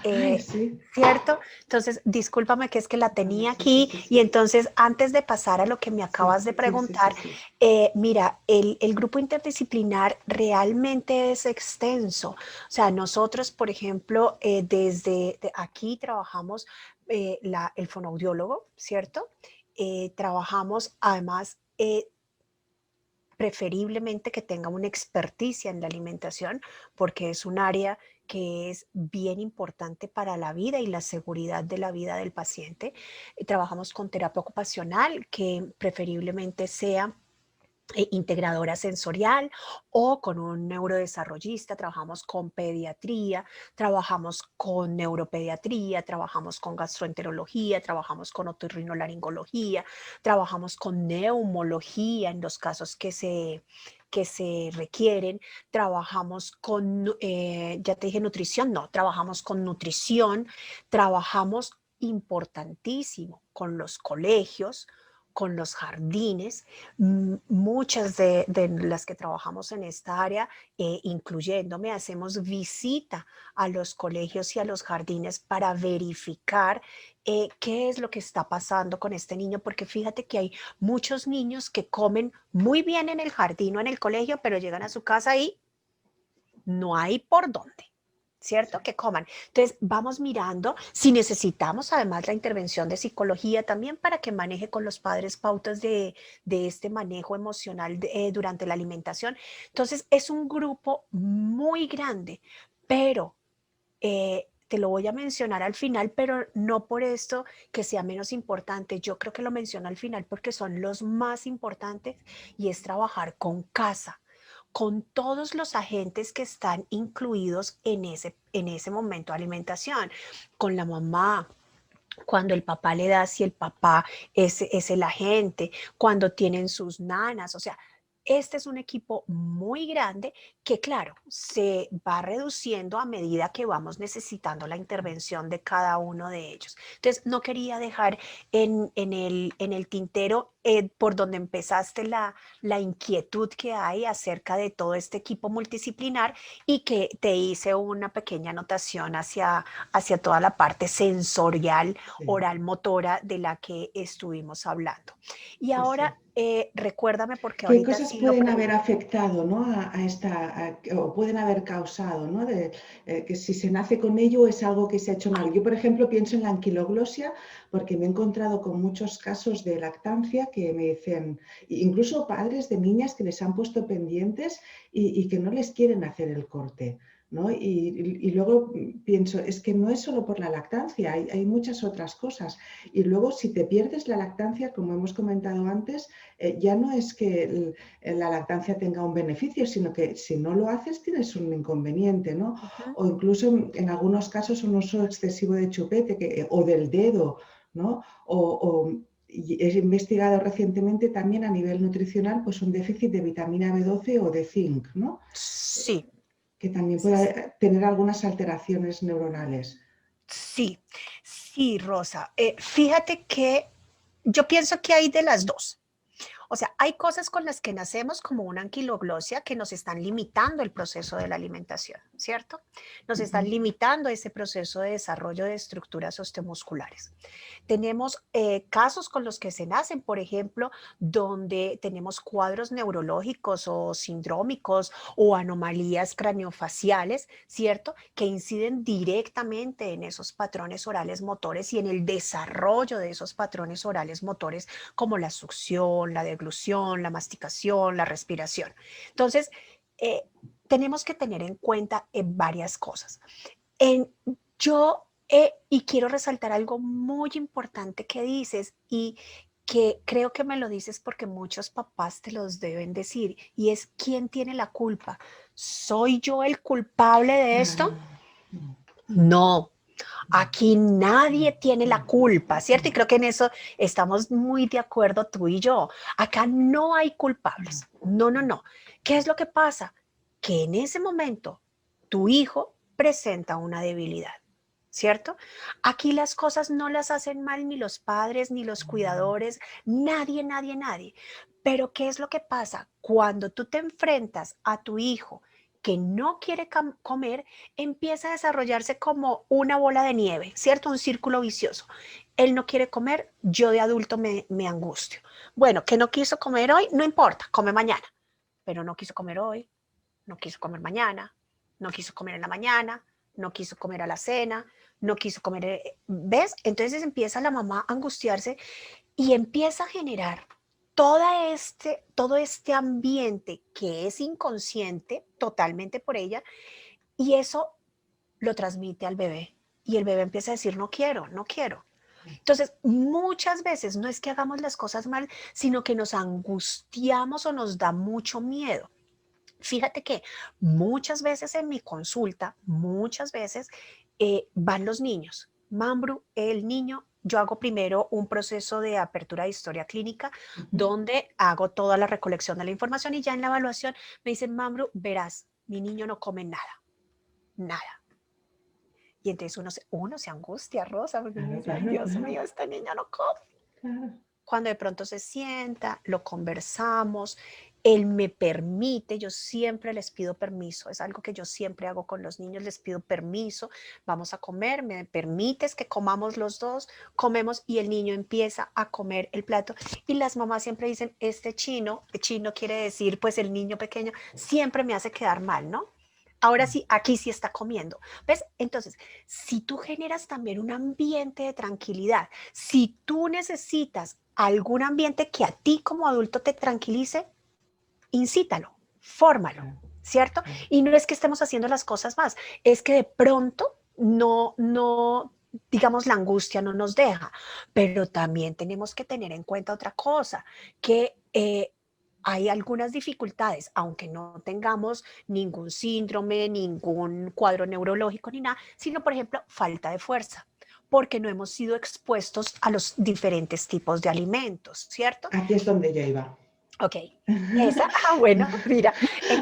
Ay, eh, sí. ¿cierto? Entonces, discúlpame que es que la Nada, tenía sí, sí, aquí sí, y sí. entonces antes de pasar a lo que me Sí, acabas de sí, sí, sí, preguntar, sí. mira, el grupo interdisciplinar realmente es extenso. O sea, nosotros, por ejemplo, desde aquí trabajamos el fonoaudiólogo, ¿cierto? Trabajamos además preferiblemente que tenga una experticia en la alimentación, porque es un área que es bien importante para la vida y la seguridad de la vida del paciente. Trabajamos con terapia ocupacional, que preferiblemente sea integradora sensorial o con un neurodesarrollista, trabajamos con pediatría, trabajamos con neuropediatría, trabajamos con gastroenterología, trabajamos con otorrinolaringología, trabajamos con neumología en los casos que se requieren, trabajamos con, ya te dije nutrición, no, trabajamos con nutrición, trabajamos importantísimo con los colegios, con los jardines. Muchas de las que trabajamos en esta área, incluyéndome, hacemos visita a los colegios y a los jardines para verificar qué es lo que está pasando con este niño, porque fíjate que hay muchos niños que comen muy bien en el jardín o en el colegio, pero llegan a su casa y no hay por dónde. ¿Cierto? Que coman. Entonces, vamos mirando si necesitamos además la intervención de psicología también para que maneje con los padres pautas de este manejo emocional durante la alimentación. Entonces, es un grupo muy grande, pero te lo voy a mencionar al final, pero no por esto que sea menos importante. Yo creo que lo menciono al final porque son los más importantes y es trabajar con casa, con todos los agentes que están incluidos en ese momento de alimentación, con la mamá, cuando el papá le da, si el papá es el agente, cuando tienen sus nanas, o sea, este es un equipo muy grande que, claro, se va reduciendo a medida que vamos necesitando la intervención de cada uno de ellos. Entonces, no quería dejar en el tintero por donde empezaste la inquietud que hay acerca de todo este equipo multidisciplinar y que te hice una pequeña anotación hacia toda la parte sensorial, Sí. oral, motora de la que estuvimos hablando. Y Sí, sí. ahora recuérdame porque ¿Qué ahorita cosas sí lo pueden haber pregunto. afectado, ¿no? O pueden haber causado, ¿no? Que si se nace con ello es algo que se ha hecho mal. Yo, por ejemplo, pienso en la anquiloglosia porque me he encontrado con muchos casos de lactancia que me dicen, incluso padres de niñas que les han puesto pendientes y que no les quieren hacer el corte. ¿No? Y luego pienso, es que no es solo por la lactancia, hay muchas otras cosas. Y luego, si te pierdes la lactancia, como hemos comentado antes, ya no es que la lactancia tenga un beneficio, sino que si no lo haces tienes un inconveniente, ¿no? Ujú. O incluso en algunos casos un uso excesivo de chupete o del dedo, ¿no? Y he investigado recientemente también a nivel nutricional pues un déficit de vitamina B12 o de zinc, ¿no? Sí, Que también puede tener algunas alteraciones neuronales. sí, sí, Rosa. Fíjate que yo pienso que hay de las dos. O sea, hay cosas con las que nacemos como una anquiloglosia que nos están limitando el proceso de la alimentación, ¿cierto? Nos están Ujú. limitando ese proceso de desarrollo de estructuras osteomusculares. Tenemos casos con los que se nacen, por ejemplo, donde tenemos cuadros neurológicos o sindrómicos o anomalías craneofaciales, ¿cierto? Que inciden directamente en esos patrones orales motores y en el desarrollo de esos patrones orales motores como la succión, la deglución, la masticación, la respiración. Entonces, eh, tenemos que tener en cuenta varias cosas. En, yo, y quiero resaltar algo muy importante que dices y que creo que me lo dices porque muchos papás te los deben decir, y es: ¿quién tiene la culpa? ¿Soy yo el culpable de esto? No, No, no, aquí nadie tiene la no, culpa, ¿cierto? Y no, creo que en eso estamos muy de acuerdo tú y yo. Acá no hay culpables. No, no, no. ¿Qué es lo que pasa? Que en ese momento tu hijo presenta una debilidad, ¿cierto? Aquí las cosas no las hacen mal ni los padres, ni los cuidadores, nadie, nadie, nadie. Pero ¿qué es lo que pasa? Cuando tú te enfrentas a tu hijo que no quiere comer, empieza a desarrollarse como una bola de nieve, ¿cierto? Un círculo vicioso. Él no quiere comer, yo de adulto me angustio. Bueno, que no quiso comer hoy, no importa, come mañana. Pero no quiso comer hoy, no quiso comer mañana, no quiso comer en la mañana, no quiso comer a la cena, no quiso comer, ¿ves? Entonces empieza la mamá a angustiarse y empieza a generar todo este ambiente que es inconsciente totalmente por ella, y eso lo transmite al bebé. Y el bebé empieza a decir: no quiero, no quiero. Entonces, muchas veces no es que hagamos las cosas mal, sino que nos angustiamos o nos da mucho miedo. Fíjate que muchas veces en mi consulta, muchas veces van los niños. Mambru, el niño, yo hago primero un proceso de apertura de historia clínica donde hago toda la recolección de la información, y ya en la evaluación me dicen: Mambru, verás, mi niño no come nada, nada. Y entonces uno se angustia, Rosa, porque uno claro, dice: ay, claro, Dios claro, mío, este niño no come. claro. Cuando de pronto se sienta, lo conversamos, él me permite, yo siempre les pido permiso, es algo que yo siempre hago con los niños, les pido permiso: vamos a comer, me permites que comamos los dos, comemos, y el niño empieza a comer el plato. Y las mamás siempre dicen: este chino, chino quiere decir pues el niño pequeño, siempre me hace quedar mal, ¿no? Ahora sí, aquí sí está comiendo. ¿Ves? Entonces, si tú generas también un ambiente de tranquilidad, si tú necesitas algún ambiente que a ti como adulto te tranquilice, incítalo, fórmalo, Claro, ¿cierto? claro. Y no es que estemos haciendo las cosas más, es que de pronto no, digamos, la angustia no nos deja, pero también tenemos que tener en cuenta otra cosa, que hay algunas dificultades, aunque no tengamos ningún síndrome, ningún cuadro neurológico ni nada, sino, por ejemplo, falta de fuerza, porque no hemos sido expuestos a los diferentes tipos de alimentos, ¿cierto? Aquí es donde yo iba. Ok, esa, bueno, mira,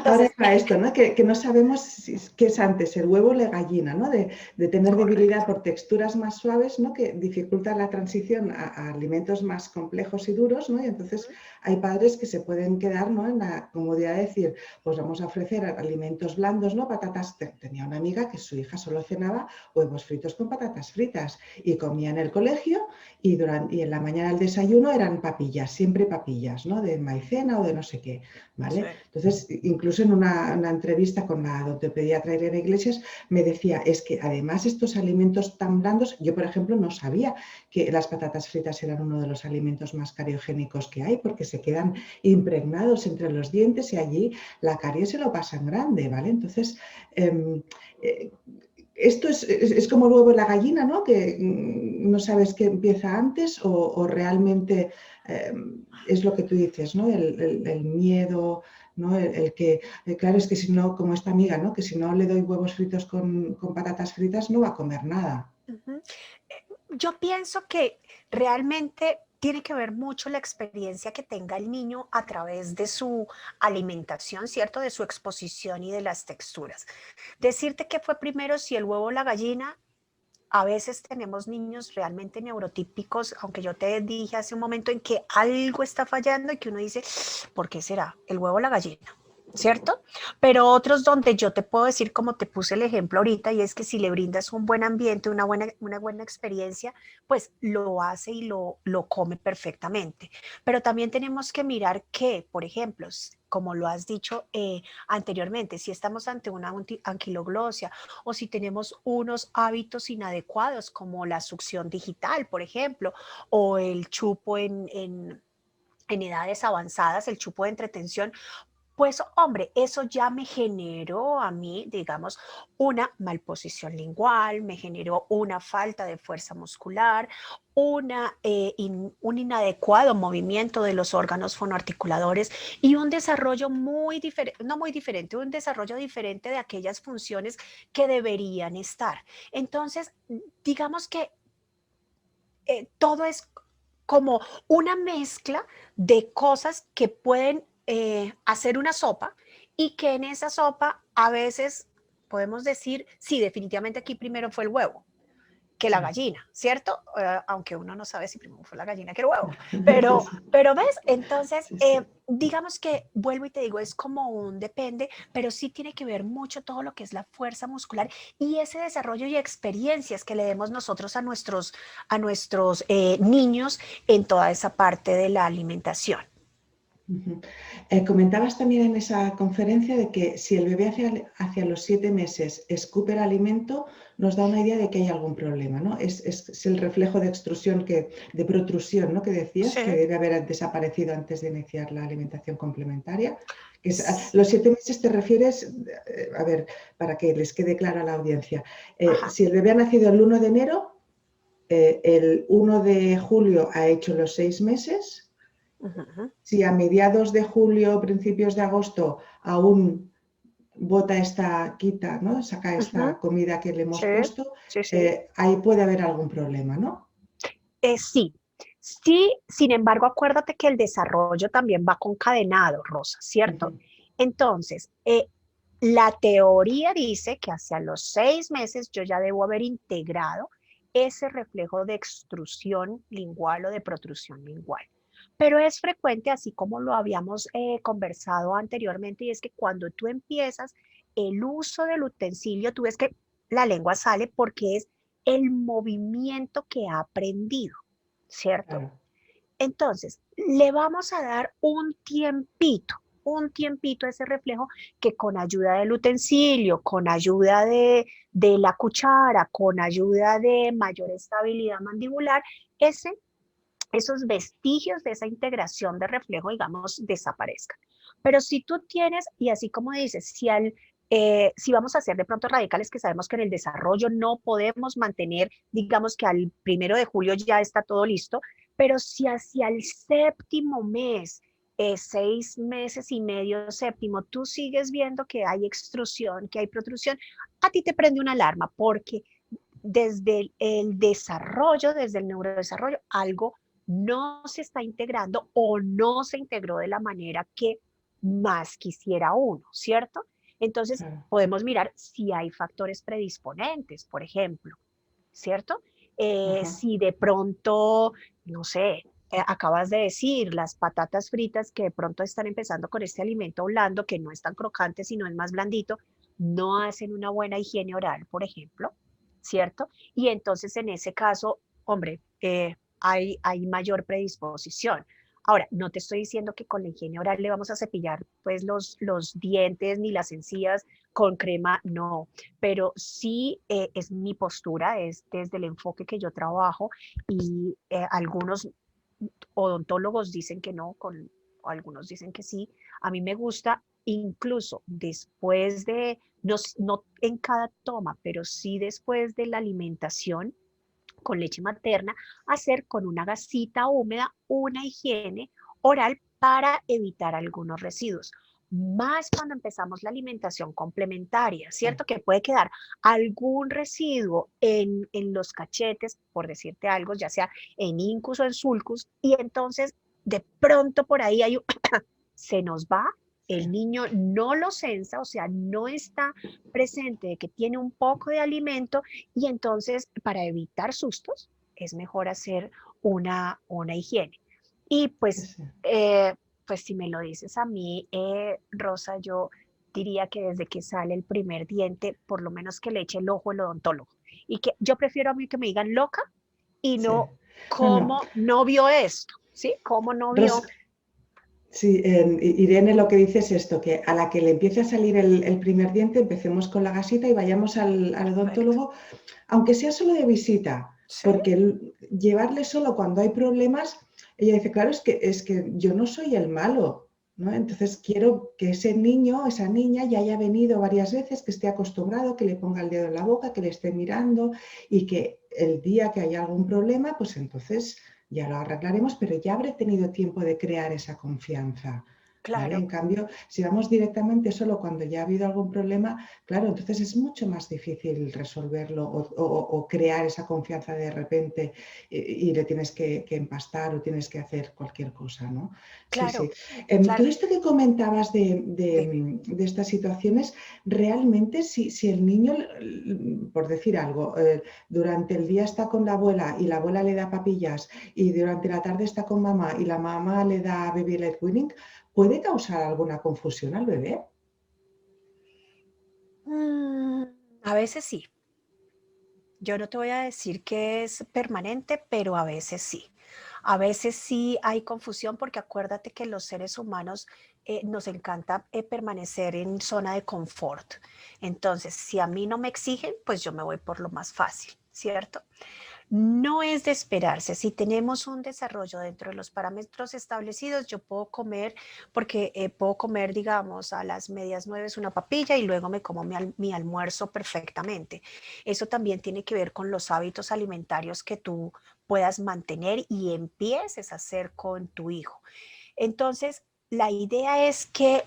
Ahora entonces, iba esto, ¿no? Que no sabemos qué es antes, el huevo o la gallina, ¿no? De tener debilidad correcto. por texturas más suaves, ¿no? Que dificulta la transición a alimentos más complejos y duros, ¿no? Y entonces hay padres que se pueden quedar, ¿no? En la comodidad de decir: pues vamos a ofrecer alimentos blandos, ¿no? Patatas. Tenía una amiga que su hija solo cenaba huevos fritos con patatas fritas y comía en el colegio, y en la mañana el desayuno eran papillas, siempre papillas, ¿no? De maicena o de no sé qué, Sí. ¿vale? Entonces, incluso en una entrevista con la dontopediatra Irene Iglesias, me decía: es que además estos alimentos tan blandos, yo por ejemplo no sabía que las patatas fritas eran uno de los alimentos más cariogénicos que hay, porque se quedan impregnados entre los dientes y allí la caries se lo pasan grande, ¿vale? Entonces, eh, eh, esto es como el huevo y la gallina, ¿no? Que no sabes qué empieza antes o realmente eh, es lo que tú dices, ¿no? El miedo, ¿no? Que, claro, es que si no, como esta amiga, ¿no? Que si no le doy huevos fritos con patatas fritas no va a comer nada. Ujú. Yo pienso que realmente tiene que ver mucho la experiencia que tenga el niño a través de su alimentación, ¿cierto? De su exposición y de las texturas. Decirte que fue primero, si el huevo o la gallina. A veces tenemos niños realmente neurotípicos, aunque yo te dije hace un momento en que algo está fallando y que uno dice: ¿por qué será? ¿El huevo o la gallina? ¿Cierto? Pero otros donde yo te puedo decir, como te puse el ejemplo ahorita, y es que si le brindas un buen ambiente, una buena experiencia, pues lo hace y lo come perfectamente. Pero también tenemos que mirar que, por ejemplo, como lo has dicho anteriormente, si estamos ante una anquiloglosia, o si tenemos unos hábitos inadecuados como la succión digital, por ejemplo, o el chupo en edades avanzadas, el chupo de entretención, Pues hombre, eso ya me generó a mí, digamos, una malposición lingual, me generó una falta de fuerza muscular, un inadecuado movimiento de los órganos fonoarticuladores y un desarrollo muy diferente, no muy diferente, un desarrollo diferente de aquellas funciones que deberían estar. Entonces, digamos que todo es como una mezcla de cosas que pueden hacer una sopa y que en esa sopa a veces podemos decir, sí, definitivamente aquí primero fue el huevo que la Sí. gallina, ¿cierto? Aunque uno no sabe si primero fue la gallina que el huevo. Sí, Pero, sí, pero ¿ves? Entonces, sí, sí. digamos que, vuelvo y te digo, es como un depende, pero sí tiene que ver mucho todo lo que es la fuerza muscular y ese desarrollo y experiencias que le demos nosotros a nuestros niños en toda esa parte de la alimentación. Ujú. Comentabas también en esa conferencia de que si el bebé hacia los 7 meses escupe el alimento, nos da una idea de que hay algún problema, ¿no? Es el reflejo de extrusión, de protrusión, ¿no? Que decías que Sí. debe haber desaparecido antes de iniciar la alimentación complementaria. Los 7 meses te refieres, a ver, para que les quede clara a la audiencia. Ajá. Si el bebé ha nacido el 1 de enero, el 1 de julio ha hecho los 6 meses. Ujú, Si a mediados de julio, principios de agosto, aún bota esta quita, ¿no? Saca esta ujú. comida que le hemos Sí, puesto, sí, sí. ahí puede haber algún problema, ¿no? Sí, sí, sin embargo, acuérdate que el desarrollo también va concadenado, Rosa, ¿cierto? Ujú. Entonces, la teoría dice que hacia los 6 meses yo ya debo haber integrado ese reflejo de extrusión lingual o de protrusión lingual. Pero es frecuente, así como lo habíamos conversado anteriormente, y es que cuando tú empiezas el uso del utensilio, tú ves que la lengua sale porque es el movimiento que ha aprendido, ¿cierto? Claro. Entonces, le vamos a dar un tiempito a ese reflejo que con ayuda del utensilio, con ayuda de la cuchara, con ayuda de mayor estabilidad mandibular, ese, esos vestigios de esa integración de reflejo, digamos, desaparezcan. Pero si tú tienes, y así como dices, si vamos a ser de pronto radicales, que sabemos que en el desarrollo no podemos mantener, digamos que al 1 de julio ya está todo listo, pero si hacia el séptimo mes, 6 meses y medio, séptimo, tú sigues viendo que hay extrusión, que hay protrusión, a ti te prende una alarma porque desde el desarrollo, desde el neurodesarrollo, algo no se está integrando o no se integró de la manera que más quisiera uno, ¿cierto? Entonces, Claro. podemos mirar si hay factores predisponentes, por ejemplo, ¿cierto? Ajá. Si de pronto, no sé, acabas de decir, las patatas fritas que de pronto están empezando con este alimento blando, que no es tan crocante, sino es más blandito, no hacen una buena higiene oral, por ejemplo, ¿cierto? Y entonces en ese caso, hombre, hay mayor predisposición. Ahora, no te estoy diciendo que con la higiene oral le vamos a cepillar pues los dientes ni las encías con crema, no, pero sí es mi postura, es desde el enfoque que yo trabajo y algunos odontólogos dicen que no, algunos dicen que sí. A mí me gusta incluso después de, no, no en cada toma, pero sí después de la alimentación con leche materna, hacer con una gasita húmeda una higiene oral para evitar algunos residuos. Más cuando empezamos la alimentación complementaria, ¿cierto? Claro. Que puede quedar algún residuo en los cachetes, por decirte algo, ya sea en incus o en sulcus, y entonces de pronto por ahí se nos va, Sí. el niño no lo sensa, o sea, no está presente de que tiene un poco de alimento y entonces para evitar sustos es mejor hacer una higiene. Y Sí, pues, sí. pues si me lo dices a mí, Rosa, yo diría que desde que sale el primer diente, por lo menos que le eche el ojo el odontólogo. Y que yo prefiero a mí que me digan loca y Sí. no No, no. cómo no vio esto, ¿sí? ¿Cómo no vio? Rosa, sí, Irene, lo que dice es esto, que a la que le empiece a salir el primer diente, empecemos con la gasita y vayamos al Perfecto. odontólogo, aunque sea solo de visita, Sí, porque llevarle solo cuando hay problemas, ella dice, claro, es que yo no soy el malo. ¿no? Entonces quiero que ese niño, esa niña ya haya venido varias veces, que esté acostumbrado, que le ponga el dedo en la boca, que le esté mirando y que el día que haya algún problema, pues entonces ya lo arreglaremos, pero ya habré tenido tiempo de crear esa confianza. ¿Vale? Claro, En cambio, si vamos directamente solo cuando ya ha habido algún problema, claro, entonces es mucho más difícil resolverlo o crear esa confianza de repente y le tienes que empastar o tienes que hacer cualquier cosa, ¿no? Sí, sí. claro, claro. Todo esto que comentabas Dime. de estas situaciones, realmente si el niño, por decir algo, durante el día está con la abuela y la abuela le da papillas y durante la tarde está con mamá y la mamá le da baby led weaning, ¿puede causar alguna confusión al bebé? Mm, a veces sí. Yo no te voy a decir que es permanente, pero a veces sí. A veces sí hay confusión porque acuérdate que los seres humanos nos encanta permanecer en zona de confort. Entonces, si a mí no me exigen, pues yo me voy por lo más fácil, ¿cierto? No es de esperarse. Si tenemos un desarrollo dentro de los parámetros establecidos, yo puedo comer, porque puedo comer, digamos, a las medias 9 una papilla y luego me como mi almuerzo perfectamente. Eso también tiene que ver con los hábitos alimentarios que tú puedas mantener y empieces a hacer con tu hijo. Entonces, la idea es que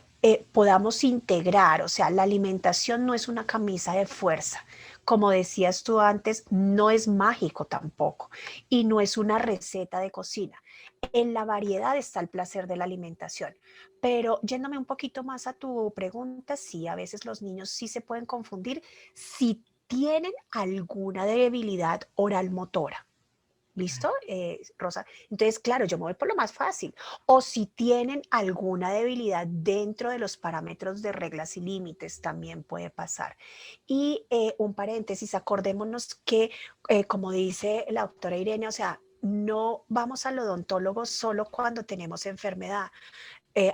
podamos integrar, o sea, la alimentación no es una camisa de fuerza. Como decías tú antes, no es mágico tampoco y no es una receta de cocina. En la variedad está el placer de la alimentación. Pero yéndome un poquito más a tu pregunta, sí, a veces los niños sí se pueden confundir si tienen alguna debilidad oral motora. ¿Listo, Rosa? Entonces, claro, yo me voy por lo más fácil. O si tienen alguna debilidad dentro de los parámetros de reglas y límites, también puede pasar. Y un paréntesis, acordémonos que, como dice la doctora Irene, o sea, no vamos al odontólogo solo cuando tenemos enfermedad.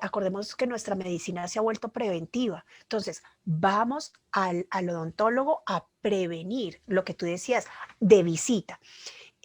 Acordemos que nuestra medicina se ha vuelto preventiva. Entonces, vamos al odontólogo a prevenir lo que tú decías de visita.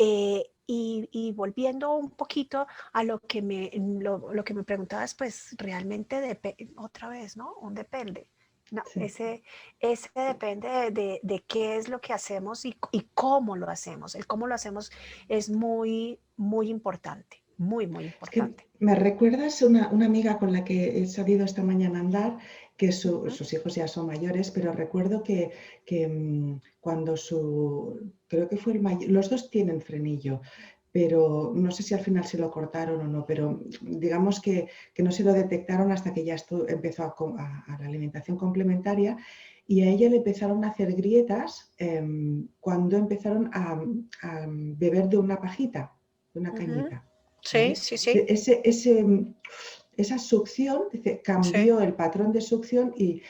Y volviendo un poquito a lo que me preguntabas, pues realmente otra vez, ¿no? Un depende. No, Sí. ese depende de qué es lo que hacemos y cómo lo hacemos. El cómo lo hacemos es muy, muy importante, muy, muy Es que importante. me recuerdas una amiga con la que he salido esta mañana a andar, que Ujú. sus hijos ya son mayores, pero recuerdo que cuando creo que fue el mayor, los dos tienen frenillo, pero no sé si al final se lo cortaron o no, pero digamos que no se lo detectaron hasta que ya empezó a la alimentación complementaria y a ella le empezaron a hacer grietas cuando empezaron a beber de una pajita, de una Ujú. cañita. Sí, ¿Vale? sí, sí, Esa succión sí. cambió el patrón de succión y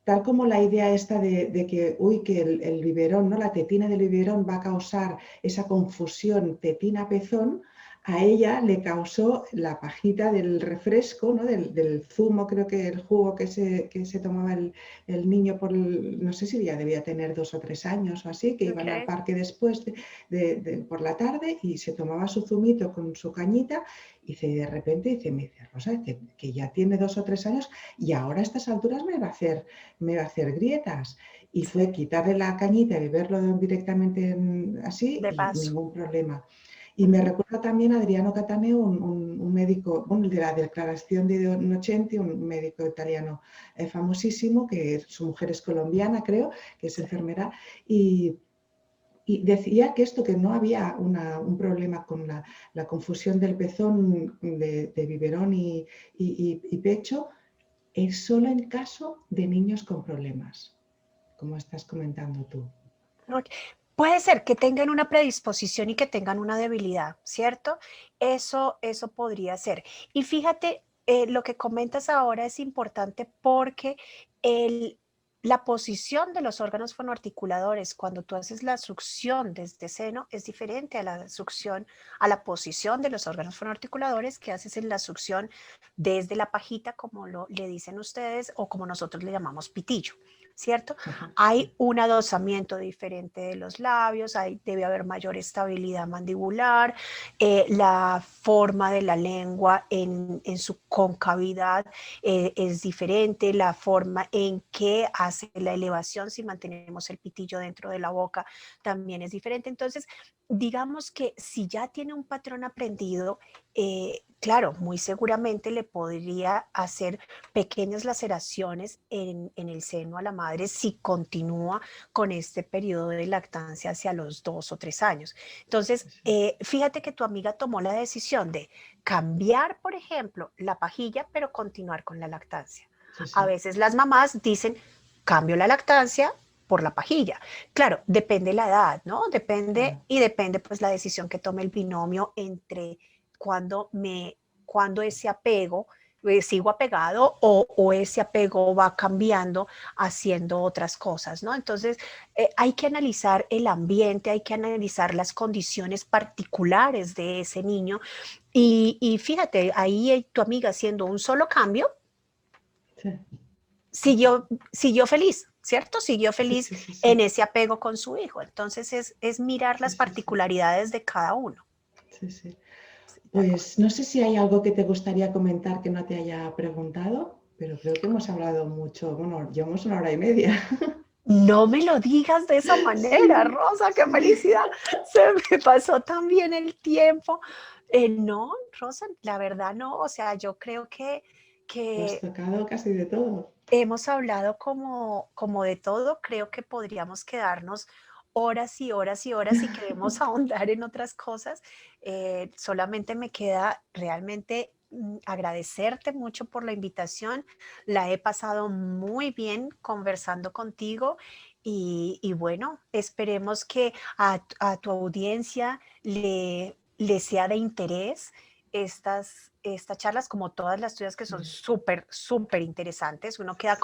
tal como la idea esta de que, uy, que el biberón, ¿no? La tetina del biberón va a causar esa confusión tetina-pezón, a ella le causó la pajita del refresco, ¿no? Del zumo, creo que el jugo que se tomaba el niño no sé si ya debía tener 2 o 3 años o así, que iban al Ok. parque después por la tarde y se tomaba su zumito con su cañita y de repente me dice, Rosa, que ya tiene 2 o 3 años y ahora a estas alturas me va a hacer grietas. Y fue Sí, quitarle la cañita y beberlo directamente así de y paso. ningún problema. Y me Ujú. recuerda también a Adriano Cataneo, un médico, bueno, de la declaración de Innocenti, un médico italiano famosísimo, que su mujer es colombiana, creo, que es Sí. enfermera, y, y decía que esto, que no había un problema con la confusión del pezón de biberón y pecho, es solo en caso de niños con problemas, como estás comentando tú. Ok. Puede ser que tengan una predisposición y que tengan una debilidad, ¿cierto? Eso podría ser. Y fíjate, lo que comentas ahora es importante porque el, la posición de los órganos fonoarticuladores cuando tú haces la succión desde seno es diferente a la succión, a la posición de los órganos fonoarticuladores que haces en la succión desde la pajita, como le dicen ustedes, o como nosotros le llamamos pitillo. ¿cierto? Ajá, Hay sí. un adosamiento diferente de los labios, debe haber mayor estabilidad mandibular, la forma de la lengua en su concavidad es diferente, la forma en que hace la elevación, si mantenemos el pitillo dentro de la boca, también es diferente. Entonces, digamos que si ya tiene un patrón aprendido, claro, muy seguramente le podría hacer pequeñas laceraciones en el seno a la madre si continúa con este periodo de lactancia hacia los 2 o 3 años. Entonces, Sí, sí, fíjate que tu amiga tomó la decisión de cambiar, por ejemplo, la pajilla, pero continuar con la lactancia. sí, A sí. veces las mamás dicen, cambio la lactancia por la pajilla. Claro, depende la edad, ¿no? Depende Claro. y depende pues la decisión que tome el binomio entre cuando cuando ese apego sigo apegado o ese apego va cambiando haciendo otras cosas, ¿no? Entonces, hay que analizar el ambiente, hay que analizar las condiciones particulares de ese niño y fíjate, ahí tu amiga haciendo un solo cambio, Sí, siguió feliz, ¿cierto? Siguió sí, feliz sí, sí, en sí, ese apego con su hijo. Entonces, es mirar sí, las sí, sí, particularidades de cada uno. sí, sí. Sí, de acuerdo. Pues no sé si hay algo que te gustaría comentar que no te haya preguntado, pero creo que hemos hablado mucho. Bueno, llevamos 1 hora y media. No me lo digas de esa manera, Sí, Rosa, qué sí. felicidad. Se me pasó tan bien el tiempo. No, Rosa, la verdad no. O sea, yo creo Lo has que tocado casi de todo. hemos hablado como de todo. Creo que podríamos quedarnos horas y horas y horas si queremos ahondar en otras cosas. Solamente me queda realmente agradecerte mucho por la invitación. La he pasado muy bien conversando contigo y bueno, esperemos que a tu audiencia le sea de interés estas charlas, como todas las tuyas que son Sí. súper, súper interesantes. Uno queda Sí.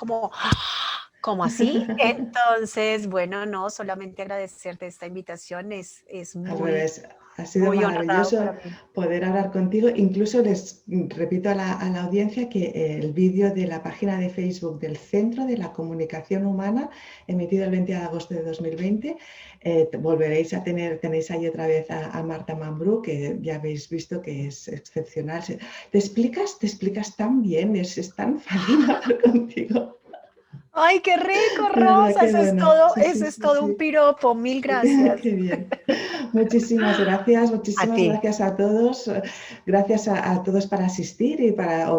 como así. Entonces, bueno, no, solamente agradecerte esta invitación. Es Al muy, revés, ha sido muy honorado para maravilloso mí. poder hablar contigo. Incluso les repito a la audiencia que el vídeo de la página de Facebook del Centro de la Comunicación Humana, emitido el 20 de agosto de 2020, volveréis a tenéis ahí otra vez a Marta Mambrú, que ya habéis visto que es excepcional. Te explicas tan bien, es tan fácil hablar contigo. Ay, qué rico, De verdad Rosa. que bueno, sí, sí, Eso es sí, todo un sí. piropo. Mil gracias. Qué bien. A Muchísimas ti. gracias a todos. Gracias a todos para asistir y para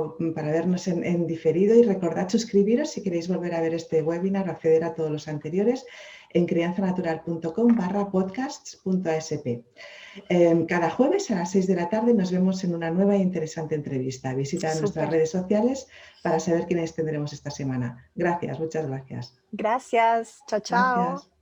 vernos en diferido. Y recordad suscribiros si queréis volver a ver este webinar o acceder a todos los anteriores en crianzanatural.com/podcasts.asp. Cada jueves a las 6 de la tarde nos vemos en una nueva e interesante entrevista. Visita nuestras Súper. redes sociales para saber quiénes tendremos esta semana. Gracias, muchas gracias. Gracias. Chao, chao. Gracias.